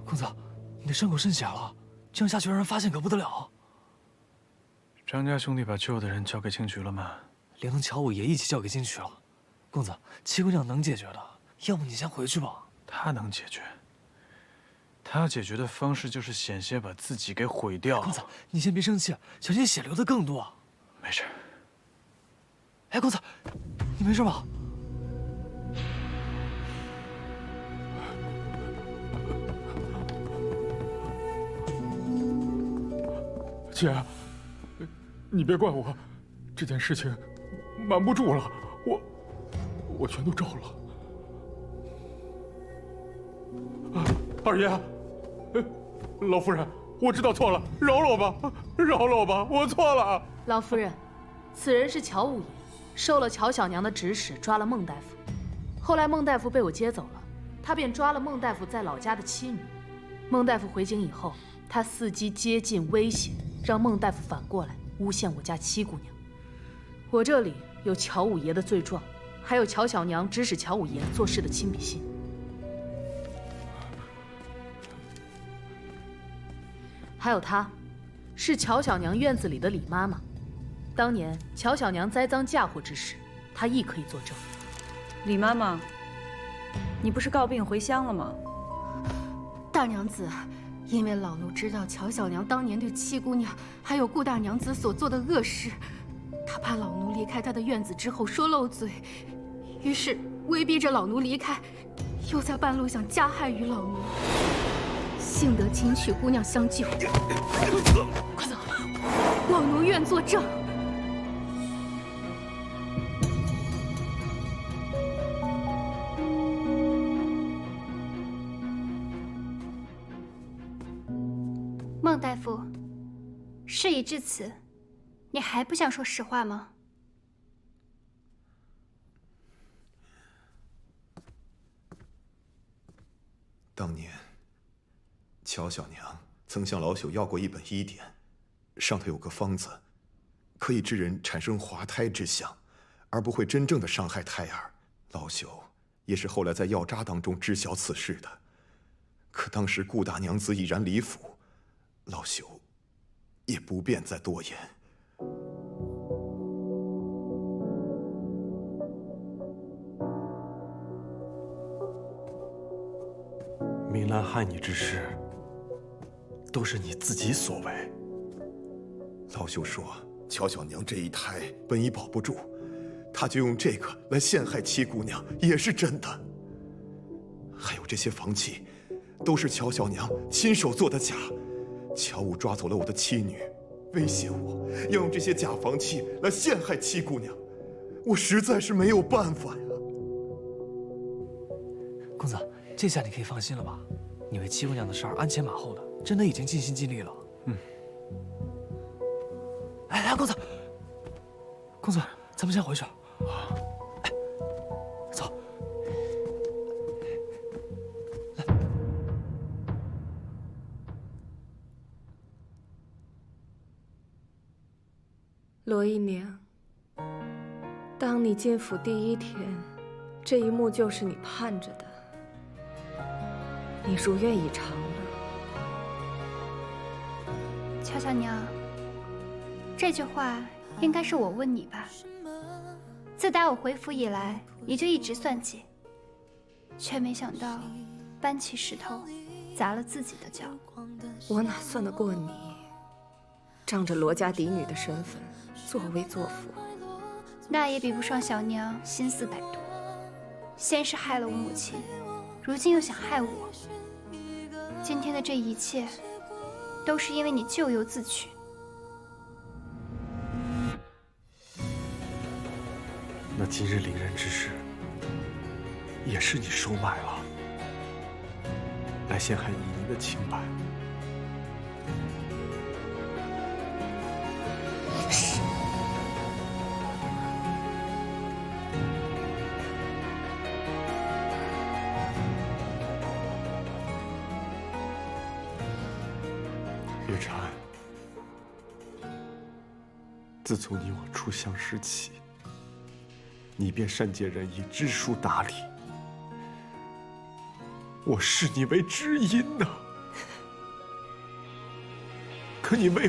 公子，你的伤口渗血了，这样下去让人发现可不得了。张家兄弟把救的人交给青渠了吗？连同乔五爷一起交给金渠了。公子，七姑娘能解决的，要不你先回去吧。她能解决，她解决的方式就是险些把自己给毁掉。公子，你先别生气，小心血流的更多。没事。哎，公子，你没事吧？姐，你别怪我，这件事情瞒不住了，我全都招了。二爷，老夫人，我知道错了，饶了我吧，饶了我吧，我错了。老夫人，此人是乔五爷，受了乔小娘的指使抓了孟大夫，后来孟大夫被我接走了，他便抓了孟大夫在老家的妻女。孟大夫回京以后，他伺机接近威胁，让孟大夫反过来诬陷我家七姑娘。我这里有乔五爷的罪状，还有乔小娘指使乔五爷做事的亲笔信。还有她，是乔小娘院子里的李妈妈。当年乔小娘栽赃嫁祸之时，她亦可以作证。李妈妈，你不是告病回乡了吗？大娘子，因为老奴知道乔小娘当年对七姑娘还有顾大娘子所做的恶事，她怕老奴离开她的院子之后说漏嘴，于是威逼着老奴离开，又在半路想加害于老奴。幸得金曲姑娘相救，快走，老奴愿作证。孟大夫，事已至此，你还不想说实话吗？当年，乔小娘曾向老朽要过一本医典，上头有个方子，可以致人产生滑胎之象，而不会真正的伤害胎儿。老朽也是后来在药渣当中知晓此事的。可当时顾大娘子已然离府，老朽也不便再多言。明兰害你之事，都是你自己所为。老朽说，乔小娘这一胎本已保不住，他就用这个来陷害七姑娘，也是真的。还有这些房契，都是乔小娘亲手做的假。乔武抓走了我的妻女，威胁我要用这些假房契来陷害七姑娘，我实在是没有办法呀。公子，这下你可以放心了吧？你为七姑娘的事儿鞍前马后的，真的已经尽心尽力了。哎，公子，公子，咱们先回去。哎，走。来，罗姨娘，当你进府第一天，这一幕就是你盼着的，你如愿以偿了。乔小娘，这句话应该是我问你吧？自打我回府以来，你就一直算计，却没想到搬起石头砸了自己的脚。我哪算得过你？仗着罗家嫡女的身份，作威作福，那也比不上小娘心思歹毒。先是害了我母亲，如今又想害我。今天的这一切，都是因为你咎由自取。那今日凌人之事，也是你收买了，来陷害怡宁的清白。是。月禅，自从你我初相识起，你便善解人意，知书达理，我视你为知音呐。可你为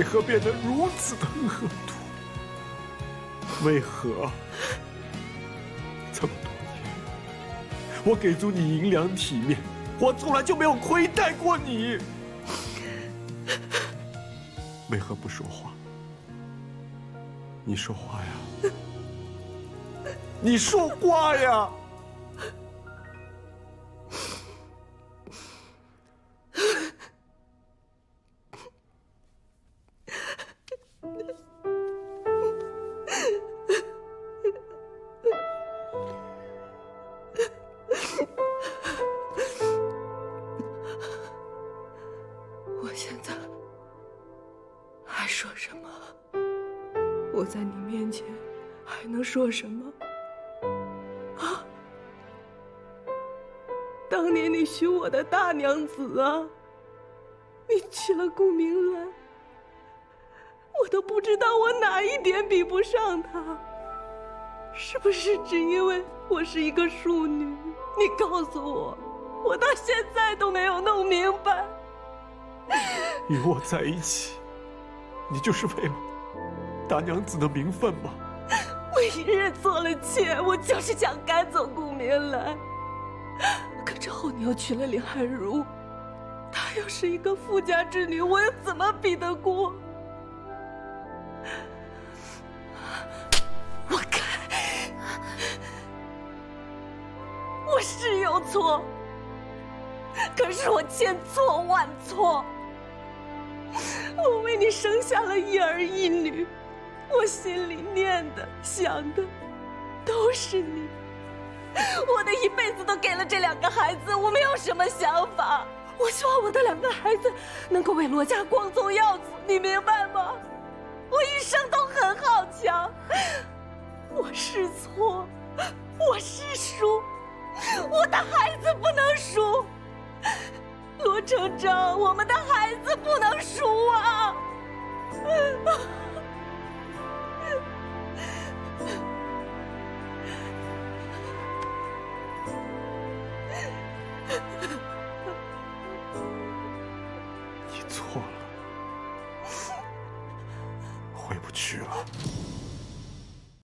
何变得如此的恶毒？为何这么多年，我给足你银两体面，我从来就没有亏待过你，为何不说话？你说话呀！你说话呀！我现在还说什么？我在你面前还能说什么？啊！当年你许我的大娘子啊，你娶了顾明兰，我都不知道我哪一点比不上她。是不是只因为我是一个庶女？你告诉我，我到现在都没有弄明白。与我在一起，你就是为了大娘子的名分吗？我一日做了妾，我就是想赶走顾明兰。可之后你又娶了林寒如，她又是一个富家之女，我又怎么比得过？我看我是有错，可是我千错万错。我为你生下了一儿一女，我心里念的想的都是你。我的一辈子都给了这两个孩子，我没有什么想法。我希望我的两个孩子能够为罗家光宗耀祖，你明白吗？我一生都很好强，我是错，我是输，我的孩子不能输。罗成章，我们的孩子不能输啊！你错了，回不去了。